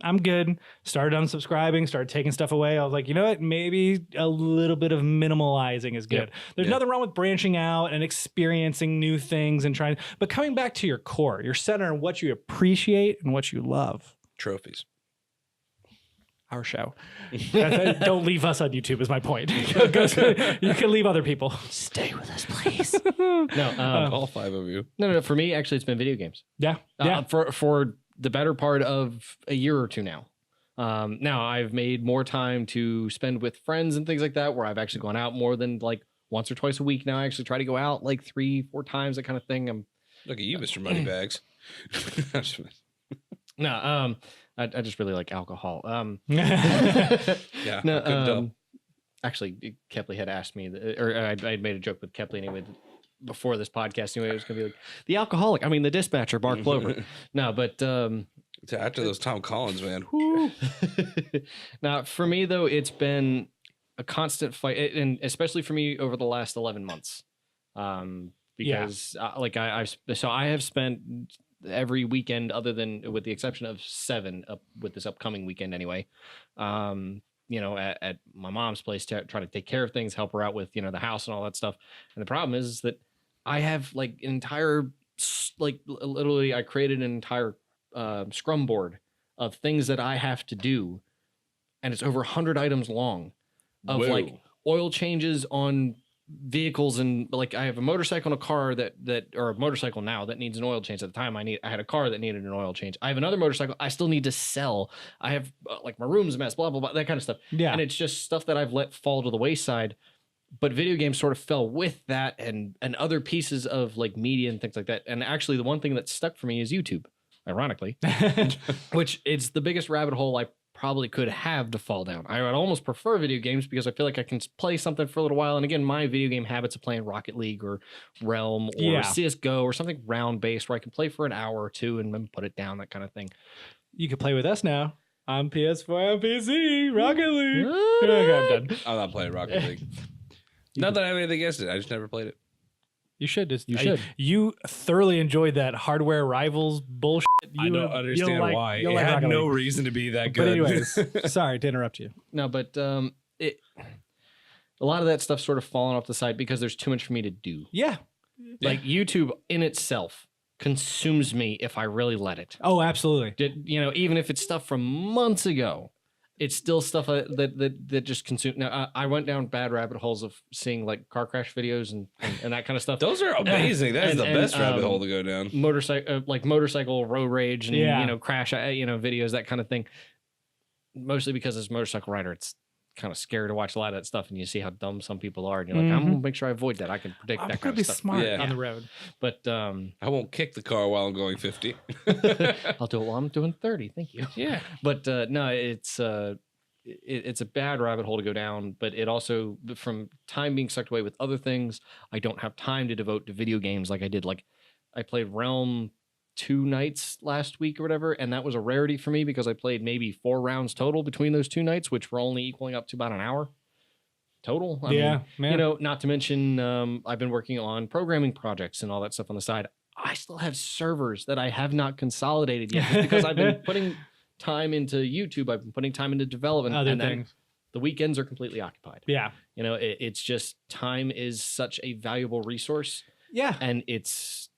I'm good. Started unsubscribing, started taking stuff away. I was like, you know what? Maybe a little bit of minimalizing is good. Yep. There's nothing wrong with branching out and experiencing new things and trying, but coming back to your core, your center and what you appreciate and what you love. Trophies. Our show. Don't leave us on YouTube is my point. You can leave other people. Stay with us, please. No, all 5 of you. No. For me, actually, it's been video games. Yeah. For the better part of a year or two now. Now I've made more time to spend with friends and things like that, where I've actually gone out more than like once or twice a week. Now I actually try to go out like 3-4 times, that kind of thing. Look at you, Mr. Moneybags. No, I just really like alcohol. Yeah. No, actually, Kepley had asked me, I'd made a joke with Kepley anyway before this podcast. Anyway, it was gonna be like the alcoholic. I mean, the dispatcher, Mark Plover. No, but after those Tom Collins, man. Now, for me though, it's been a constant fight, and especially for me over the last 11 months. Because like I have spent every weekend other than with the exception of 7 with this upcoming weekend anyway. At my mom's place to try to take care of things, help her out with, the house and all that stuff. And the problem is that I have like an entire, like literally I created an entire Scrum board of things that I have to do. And it's over 100 items long of like oil changes on vehicles, and like I have a motorcycle and a car or a motorcycle now that needs an oil change. At the time I had a car that needed an oil change. I have another motorcycle I still need to sell. I have like my room's a mess, blah blah blah, that kind of stuff. And it's just stuff that I've let fall to the wayside. But video games sort of fell with that and other pieces of like media and things like that. And actually the one thing that stuck for me is YouTube, ironically, which it's the biggest rabbit hole I probably could have to fall down. I would almost prefer video games because I feel like I can play something for a little while. And again, my video game habits of playing Rocket League or Realm or CSGO or something round based where I can play for an hour or two and then put it down, that kind of thing. You can play with us now on PS4 and PC, Rocket League. Okay, I'm done. I'm not playing Rocket League. Not that I have anything against it. I just never played it. You should. You thoroughly enjoyed that hardware rivals bullshit. I don't understand why. It had no reason to be that good. But anyways, sorry to interrupt you. No, but a lot of that stuff's sort of fallen off the side because there's too much for me to do. Yeah. Like YouTube in itself consumes me if I really let it. Oh, absolutely. Even if it's stuff from months ago. It's still stuff that just consume. Now, I went down bad rabbit holes of seeing like car crash videos and that kind of stuff. Those are amazing. That is the best rabbit hole to go down. Motorcycle road rage and crash videos, that kind of thing. Mostly because as a motorcycle rider, it's kind of scary to watch a lot of that stuff, and you see how dumb some people are, and you're like, I'm gonna make sure I avoid that. I can predict that kind of stuff. Smart on the road, but I won't kick the car while I'm going 50. I'll do it while I'm doing 30. Thank you. Yeah, but no, it's a bad rabbit hole to go down. But it also, from time being sucked away with other things, I don't have time to devote to video games like I did. Like I played Realm 2 nights last week or whatever, and that was a rarity for me because I played maybe 4 rounds total between those 2 nights, which were only equaling up to about an hour total. I mean, not to mention I've been working on programming projects and all that stuff on the side. I still have servers that I have not consolidated yet just because I've been putting time into YouTube, I've been putting time into development, other things. Then the weekends are completely occupied. Yeah. It's just time is such a valuable resource. Yeah. And it's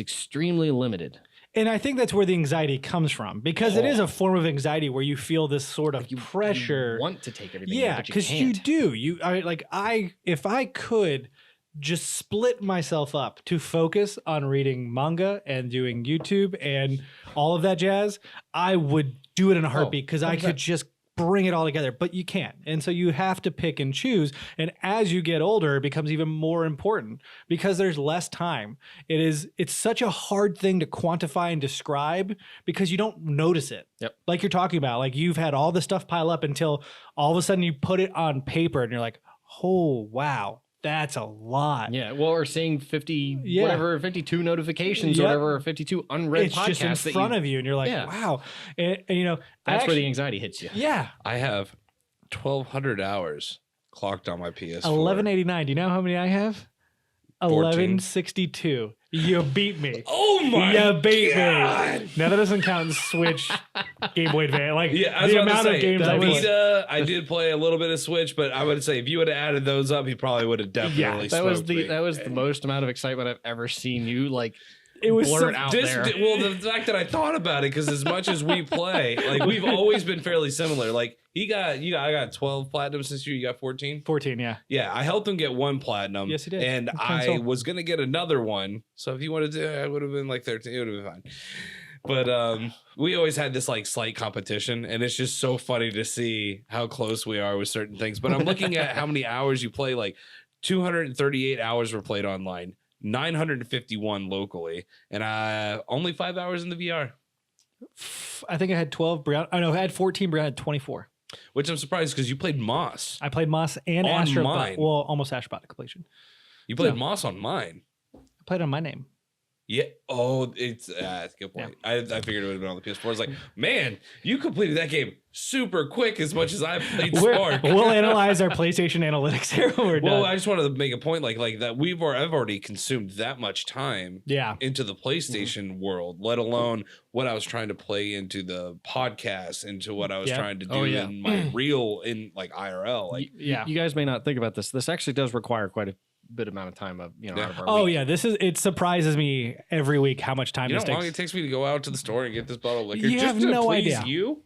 extremely limited. And I think that's where the anxiety comes from, because it is a form of anxiety where you feel this sort of pressure. You want to take everything. Yeah, because you do. If I could just split myself up to focus on reading manga and doing YouTube and all of that jazz, I would do it in a heartbeat because I could just bring it all together, but you can't. And so you have to pick and choose. And as you get older, it becomes even more important because there's less time. It's such a hard thing to quantify and describe because you don't notice it. Yep. Like you're talking about, like you've had all this stuff pile up until all of a sudden you put it on paper and you're like, oh, wow. That's a lot. Yeah. Well, we're seeing 52 notifications or whatever, or 52 unread podcasts. It's just in front of you, and you're like, wow. And that's where the anxiety hits you. Yeah. I have 1,200 hours clocked on my PS4. 1189. Do you know how many I have? 1162. You beat me. Oh my You beat God. me. Now that doesn't count Switch, Game Boy Advance. Like the amount of games I played. I did play a little bit of Switch, but I would say if you would have added those up, he probably would have definitely. That was the most amount of excitement I've ever seen you like. It was blurt out there. Well, the fact that I thought about it, because as much as we play, like we've always been fairly similar. Like I got 12 platinums this year. You got 14? 14, yeah. Yeah, I helped him get 1 platinum. Yes, he did. And I was gonna get another one. So if you wanted to, I would have been like 13. It would have been fine. But we always had this like slight competition, and it's just so funny to see how close we are with certain things. But I'm looking at how many hours you play. Like 238 hours were played online. 951 locally, and only 5 hours in the VR. I think I had 12. Brown. I had 14. Brown had 24. Which I'm surprised because you played Moss. I played Moss and on Astrobot. mine. Well, almost Astrobot completion. You played Moss on mine. I played on my name. Yeah. Oh, it's that's a good point. Yeah. I figured it would have been on the PS4. It's like, man, you completed that game super quick as much as I played Spark. We'll analyze our PlayStation analytics here when we're done. I just wanted to make a point like that I've already consumed that much time into the PlayStation world, let alone what I was trying to play into the podcast, into what I was trying to do in my real in like IRL. Like you guys may not think about this. This actually does require quite a bit amount of time out of our week. It surprises me every week how much time this takes. How long it takes me to go out to the store and get this bottle of liquor you just have to no please idea. you?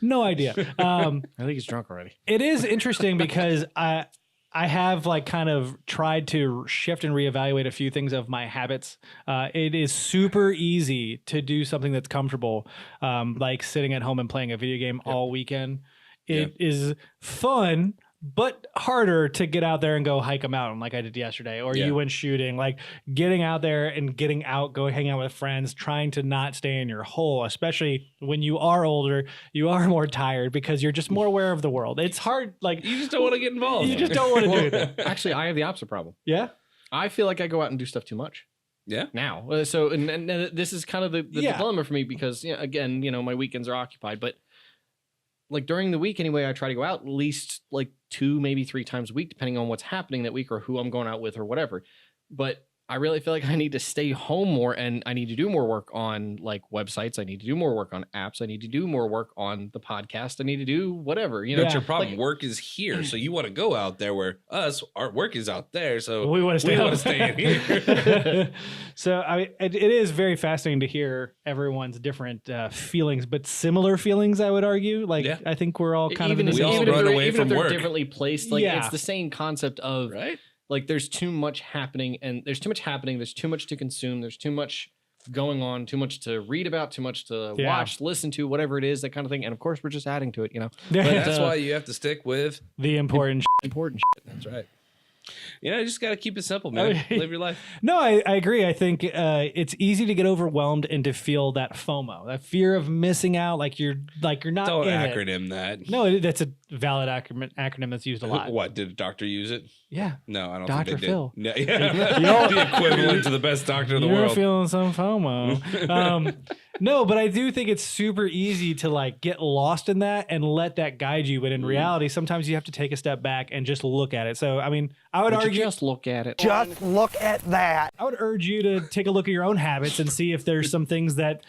No idea. I think he's drunk already. It is interesting because I have like kind of tried to shift and reevaluate a few things of my habits. It is super easy to do something that's comfortable, like sitting at home and playing a video game all weekend. It is fun, but harder to get out there and go hike a mountain like I did yesterday, or you went shooting, like getting out there and getting out, go hang out with friends, trying to not stay in your hole, especially when you are older, you are more tired because you're just more aware of the world. It's hard. Like you just don't want to get involved. You just don't want to do that. Actually, I have the opposite problem. Yeah. I feel like I go out and do stuff too much. Yeah. Now. So, and this is kind of the dilemma for me because again, my weekends are occupied, but like during the week anyway, I try to go out at least like 2, maybe 3 times a week, depending on what's happening that week or who I'm going out with or whatever. But I really feel like I need to stay home more and I need to do more work on like websites. I need to do more work on apps. I need to do more work on the podcast. I need to do whatever, That's your problem. Like, work is here. So you want to go out there where our work is out there. So we want to stay in here. So it is very fascinating to hear everyone's different feelings, but similar feelings, I would argue. Like, I think we're all kind of in the same. Even if they're differently placed, like it's the same concept of, right? Like there's too much happening there's too much to consume, there's too much going on, too much to read about, too much to watch, listen to, whatever it is, that kind of thing. And of course we're just adding to it, But that's why you have to stick with the important shit. That's right. You just got to keep it simple, man. Live your life. No, I agree. I think it's easy to get overwhelmed and to feel that FOMO, that fear of missing out, like you're not. Don't in acronym it. that. No, that's a valid acronym that's used a lot. What, did a doctor use it? Yeah. No, I don't Dr. think they Phil. did. No, the equivalent to the best doctor in the world. You're feeling some FOMO. No, but I do think it's super easy to like get lost in that and let that guide you. But in reality, sometimes you have to take a step back and just look at it. So, I mean, I would argue just look at it. Just look at that. I would urge you to take a look at your own habits and see if there's some things that,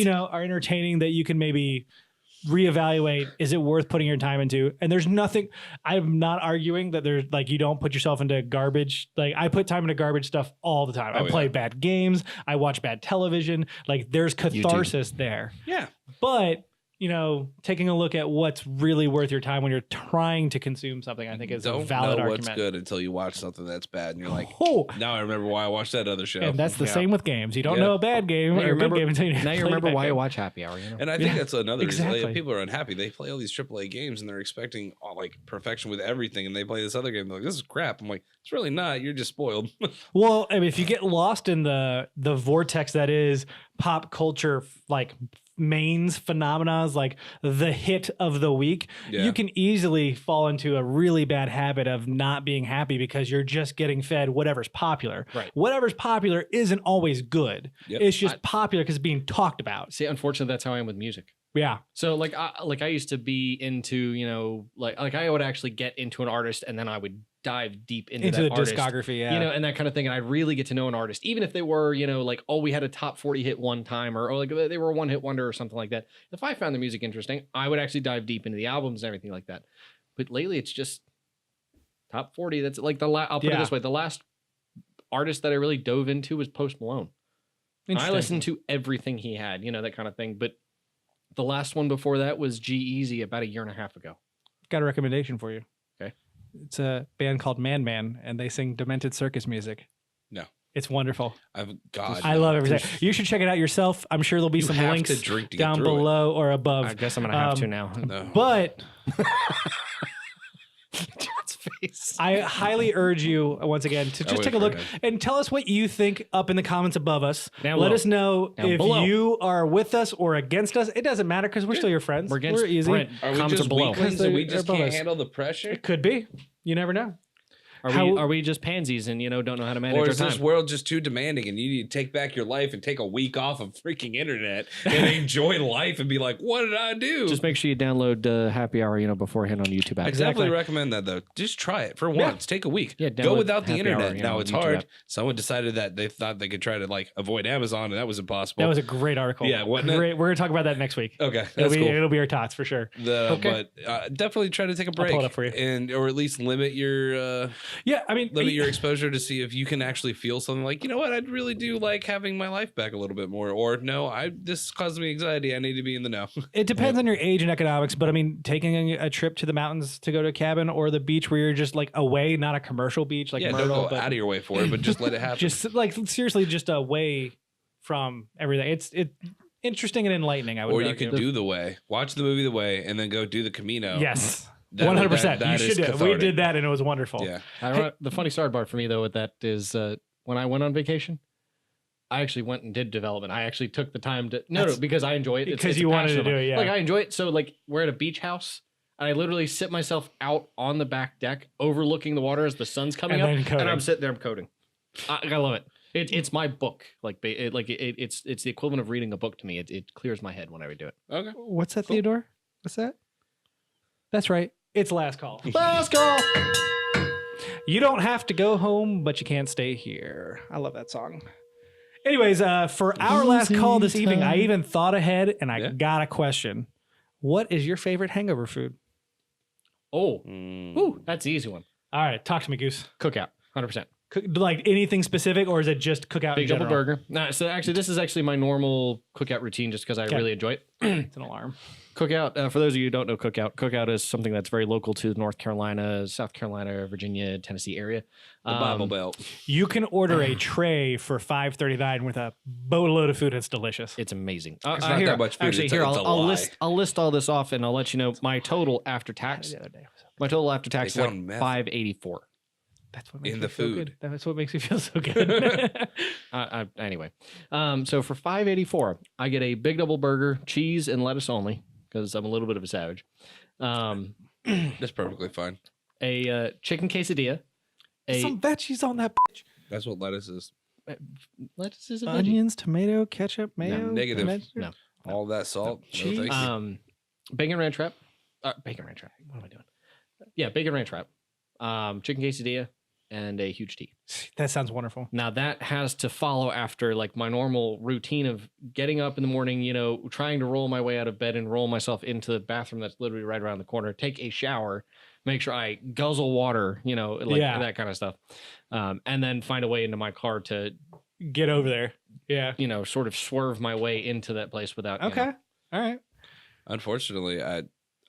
are entertaining that you can maybe reevaluate. Is it worth putting your time into? And there's nothing, I'm not arguing that there's like, you don't put yourself into garbage. Like I put time into garbage stuff all the time. I play bad games. I watch bad television. Like there's catharsis there. Yeah. But taking a look at what's really worth your time when you're trying to consume something, I think is a valid argument. What's good until you watch something that's bad and you're like, now I remember why I watched that other show. And that's the same with games. You don't know a bad game or a good game until now you remember why you watch Happy Hour. And I think that's another reason. Like, people are unhappy. They play all these AAA games and they're expecting like perfection with everything, and they play this other game. They're like, this is crap. I'm like, it's really not. You're just spoiled. Well, I mean, if you get lost in the vortex that is pop culture, like mains phenomena, like the hit of the week, you can easily fall into a really bad habit of not being happy because you're just getting fed whatever's popular. Right. Whatever's popular isn't always good. It's just popular because it's being talked about. See, unfortunately, that's how I am with music. Yeah. So like I used to be into, like I would actually get into an artist and then I would dive deep into that the artist, discography, and that kind of thing. And I'd really get to know an artist, even if they were, like, we had a top 40 hit one time, or like they were a one hit wonder or something like that. If I found the music interesting, I would actually dive deep into the albums and everything like that. But lately it's just top 40. That's like I'll put it this way. The last artist that I really dove into was Post Malone. I listened to everything he had, that kind of thing. But the last one before that was G-Eazy about a year and a half ago. Got a recommendation for you. Okay. It's a band called Man Man, and they sing Demented Circus music. No. It's wonderful. I love everything. You should check it out yourself. I'm sure there'll be some links down below or above. I guess I'm going to have to now. No. But John's face. I highly urge you once again to just take a look and tell us what you think up in the comments above us. Let us know if you are with us or against us. It doesn't matter because we're still your friends. We're against easy. Brent. Are we Comments just are below. weaklings and we just can't handle the pressure? It could be. You never know. Are we just pansies and don't know how to manage or our is time? this world just too demanding and you need to take back your life and take a week off of freaking internet and enjoy life and be like, what did I do? Just make sure you download Happy Hour beforehand on YouTube. I definitely recommend that though. Just try it for once. Take a week. Yeah, go without the internet. Hour, now it's YouTube hard. app. Someone decided that they thought they could try to like avoid Amazon and that was impossible. That was a great article. Yeah, wasn't it? We're going to talk about that next week. Okay, that's cool. It'll be our tots for sure. But definitely try to take a break. I'll pull it up for you. Or at least limit your limit your exposure to see if you can actually feel something like, you know what, I'd really do like having my life back a little bit more, or no, this caused me anxiety, I need to be in the know. It depends on your age and economics, but I mean, taking a trip to the mountains to go to a cabin or the beach where you're just like away, not a commercial beach like Myrtle, don't go out of your way for it, but just let it happen. Just like seriously, just away from everything. It's interesting and enlightening. I would. Or you could do The Way, watch the movie The Way, and then go do the Camino. Yes. 100%. You should do it. We did that and it was wonderful. Yeah. The funny sidebar for me though with that is when I went on vacation, I actually went and did development. I actually took the time to because I enjoy it. Because you wanted to do it. Yeah. Like I enjoy it. So like we're at a beach house. And I literally sit myself out on the back deck, overlooking the water as the sun's coming up, and I'm sitting there, I'm coding. I love it. It's my book. It's the equivalent of reading a book to me. It clears my head when I do it. Okay. What's that, cool. Theodore? What's that? That's right. It's Last Call. Last Call. You don't have to go home, but you can't stay here. I love that song. Anyways, for our last call this evening, I even thought ahead and I got a question. What is your favorite hangover food? Oh, ooh, that's the easy one. All right, talk to me, Goose. Cookout, 100%. Like anything specific, or is it just cookout? Big double burger. No, so actually, this is actually my normal cookout routine, just because I really enjoy it. It's an alarm. Cookout. For those of you who don't know cookout is something that's very local to North Carolina, South Carolina, Virginia, Tennessee area. The Bible Belt. You can order a tray for $5.39 with a boatload of food. It's delicious. It's amazing. It's not that much food. Actually, I'll list all this off, and I'll let you know my total after tax. My total after tax is like $5.84. That's what makes me feel good. That's what makes me feel so good. Anyway, so for $5.84, I get a big double burger, cheese and lettuce only, because I'm a little bit of a savage. That's perfectly fine. A chicken quesadilla. Some veggies on that bitch. That's what lettuce is. Lettuce is a veggie. Onions, tomato, ketchup, mayo. No, negative. No. All that salt. No. Cheese. Bacon ranch wrap. Bacon ranch wrap. What am I doing? Yeah, bacon ranch wrap. Chicken quesadilla. And a huge tea. That sounds wonderful. Now that has to follow after like my normal routine of getting up in the morning, trying to roll my way out of bed and roll myself into the bathroom that's literally right around the corner, take a shower, make sure I guzzle water, that kind of stuff. And then find a way into my car to get over there. Yeah. Sort of swerve my way into that place without. Okay. All right. Unfortunately, I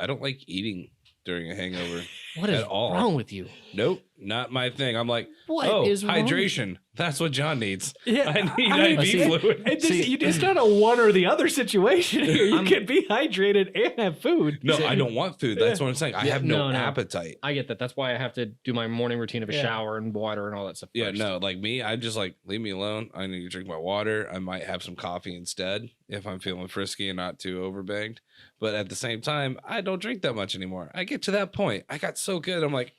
don't like eating during a hangover. What is wrong with you? Nope, not my thing. I'm like, what is hydration? That's what John needs. Yeah, I need IV fluid. It's not a one or the other situation here. You can be hydrated and have food. No, I don't want food. That's what I'm saying. I have no appetite. I get that. That's why I have to do my morning routine of a shower and water and all that stuff. Yeah, no, like me, I'm just like, leave me alone. I need to drink my water. I might have some coffee instead if I'm feeling frisky and not too overbanged. But at the same time, I don't drink that much anymore. I get to that point. I got so good. I'm like,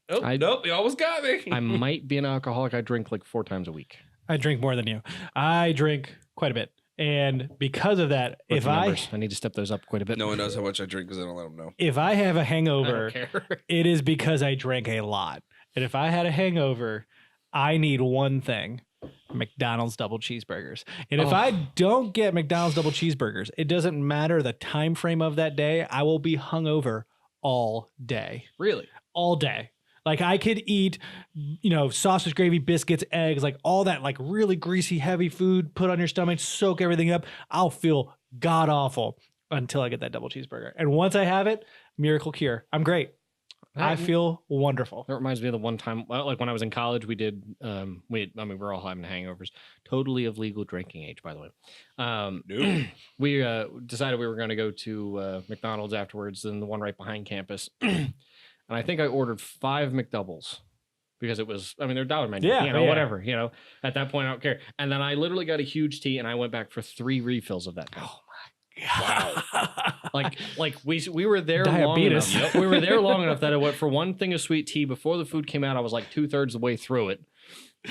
nope, you almost got me. I might be an alcoholic. I drink like 4 times a week. I drink more than you. I drink quite a bit. And because of that, I need to step those up quite a bit. No one knows how much I drink because I don't let them know. If I have a hangover, it is because I drank a lot. And if I had a hangover, I need one thing. McDonald's double cheeseburgers. And if I don't get McDonald's double cheeseburgers, it doesn't matter the time frame of that day. I will be hungover all day. Really? All day. Like I could eat, sausage, gravy, biscuits, eggs, like all that like really greasy, heavy food, put on your stomach, soak everything up. I'll feel god awful until I get that double cheeseburger. And once I have it, miracle cure. I'm great. I feel wonderful. That reminds me of the one time, like when I was in college, we did, we're all having hangovers, totally of legal drinking age, by the way. We decided we were going to go to McDonald's afterwards, and the one right behind campus. And I think I ordered 5 McDoubles because it was, they're dollar menu, whatever, At that point, I don't care. And then I literally got a huge tea, and I went back for 3 refills of that. Oh Like we were there Diabetes. long enough. We were there long enough that I went for one thing of sweet tea before the food came out. I was like 2/3 the way through it.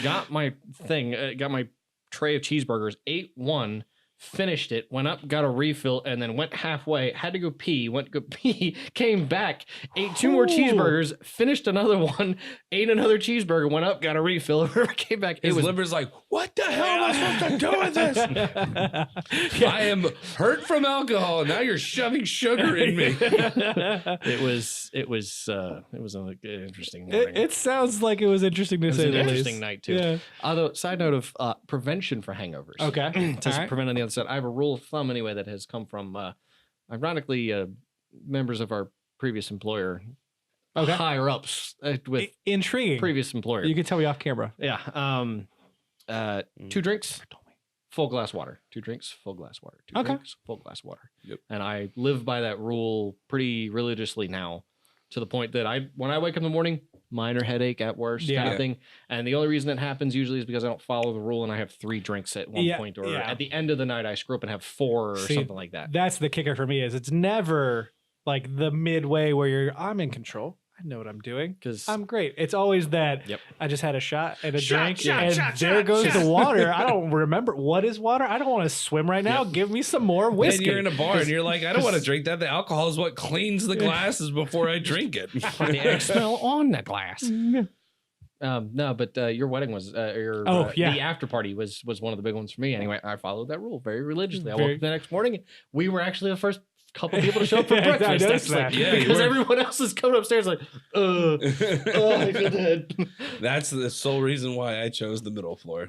Got my tray of cheeseburgers, ate one, finished it, went up, got a refill, and then went halfway, had to go pee, came back, ate 2 more cheeseburgers, finished another one, ate another cheeseburger, went up, got a refill, came back. His liver's like, what the hell am I supposed to do with this? I am hurt from alcohol, and now you're shoving sugar in me. It was an interesting morning. It sounds like it was interesting to say the least. An interesting night too. Yeah. Although, side note of prevention for hangovers. Okay. To prevent on the other side, I have a rule of thumb anyway that has come from, ironically, members of our previous employer, higher ups with intriguing previous employer. You can tell me off camera. Yeah. 2 drinks, full glass water. 2 drinks, full glass water. 2 drinks, full glass water. Yep. And I live by that rule pretty religiously now, to the point that when I wake up in the morning, minor headache at worst kind of thing. And the only reason that happens usually is because I don't follow the rule and I have 3 drinks at one point, or at the end of the night I screw up and have 4 or something like that. That's the kicker for me, is it's never like the midway where I'm in control. I know what I'm doing because I'm great. It's always that I just had a shot and a drink and there goes the water. I don't remember. What is water? I don't want to swim right now. Give me some more whiskey. And you're in a bar and you're like, I don't want to drink that. The alcohol is what cleans the glasses before I drink it. The egg smell on the glass. No, but your wedding was, the after party was one of the big ones for me. Anyway, I followed that rule very religiously. I woke up the next morning. We were actually the first couple people to show up for breakfast. Because everyone else is coming upstairs like, I feel dead. That's the sole reason why I chose the middle floor.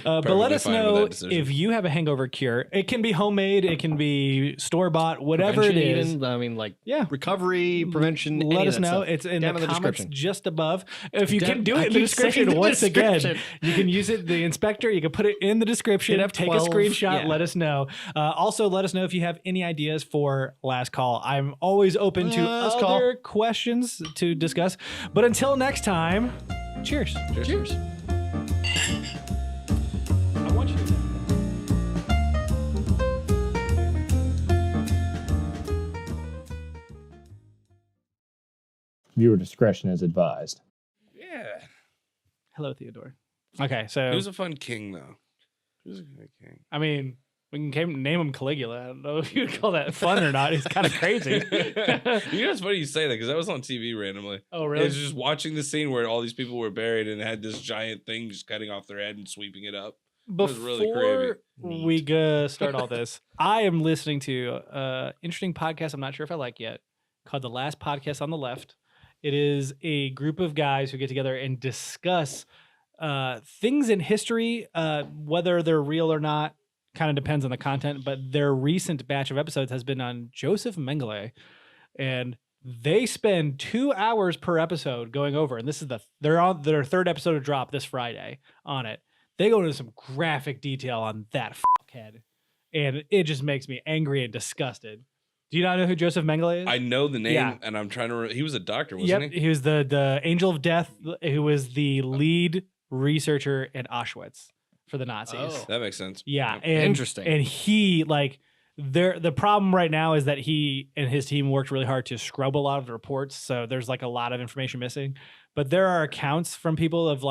But let us know if you have a hangover cure. It can be homemade, it can be store-bought, whatever it is. Even, I mean, like recovery, prevention. Let us know. It's in the comments just above. If you can do it in the description once again, you can use it. The inspector, you can put it in the description. Take a screenshot. Let us know. Also, let us know if you have any ideas for Last Call. I'm always open to other questions to discuss. But until next time, cheers. Cheers. I want you to. Viewer discretion is advised. Yeah. Hello, Theodore. Okay, so he was a fun king, though. He was a good king. I mean, we can name him Caligula. I don't know if you'd call that fun or not. He's kind of crazy. You know, it's funny you say that because that was on TV randomly. Oh, really? It was just watching the scene where all these people were buried and had this giant thing just cutting off their head and sweeping it up. Before really we start all this, I am listening to an interesting podcast I'm not sure if I like yet, called The Last Podcast on the Left. It is a group of guys who get together and discuss things in history, whether they're real or not. Kind of depends on the content, but their recent batch of episodes has been on Joseph Mengele, and they spend 2 hours per episode going over. And this is they're on their 3rd episode to drop this Friday on it. They go into some graphic detail on that fuckhead, and it just makes me angry and disgusted. Do you not know who Joseph Mengele is? I know the name, and I'm trying to. He was a doctor, wasn't he? He was the Angel of Death, who was the lead researcher in Auschwitz for the Nazis. Oh, that makes sense. Yeah, and, interesting. And he the problem right now is that he and his team worked really hard to scrub a lot of the reports, so there's like a lot of information missing. But there are accounts from people of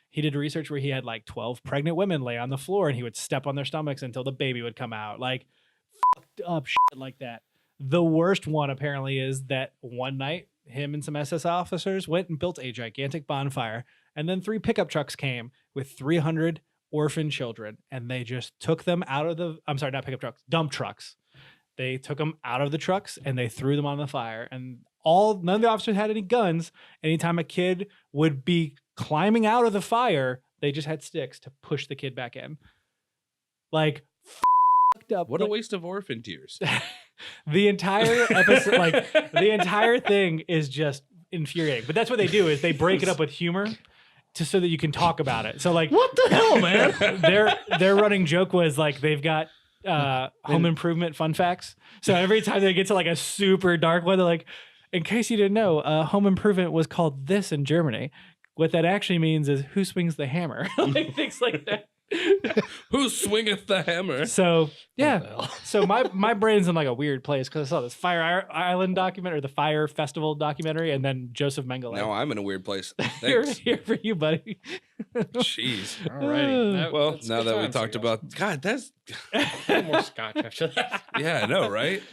he did research where he had 12 pregnant women lay on the floor and he would step on their stomachs until the baby would come out. Fucked up shit like that. The worst one apparently is that one night him and some SS officers went and built a gigantic bonfire, and then 3 pickup trucks came with 300 orphan children, and they just took them out of not pickup trucks, dump trucks. They took them out of the trucks and they threw them on the fire, and none of the officers had any guns. Anytime a kid would be climbing out of the fire, they just had sticks to push the kid back in. Fucked up. What a waste of orphan tears. The entire episode, the entire thing is just infuriating. But that's what they do, is they break it up with humor so that you can talk about it. So what the hell, man? Their running joke was they've got Home Improvement fun facts. So every time they get to a super dark one, they're in case you didn't know, Home Improvement was called this in Germany. What that actually means is who swings the hammer, things like that. Who swingeth the hammer? So yeah, so my brain's in like a weird place because I saw this Fire Island documentary or the Fire Festival documentary, and then Joseph Mengele. Now I'm in a weird place. Thanks. here for you, buddy. Jeez. Alrighty. Well, now that we talked about God, that's more scotch after that. yeah, I know, right?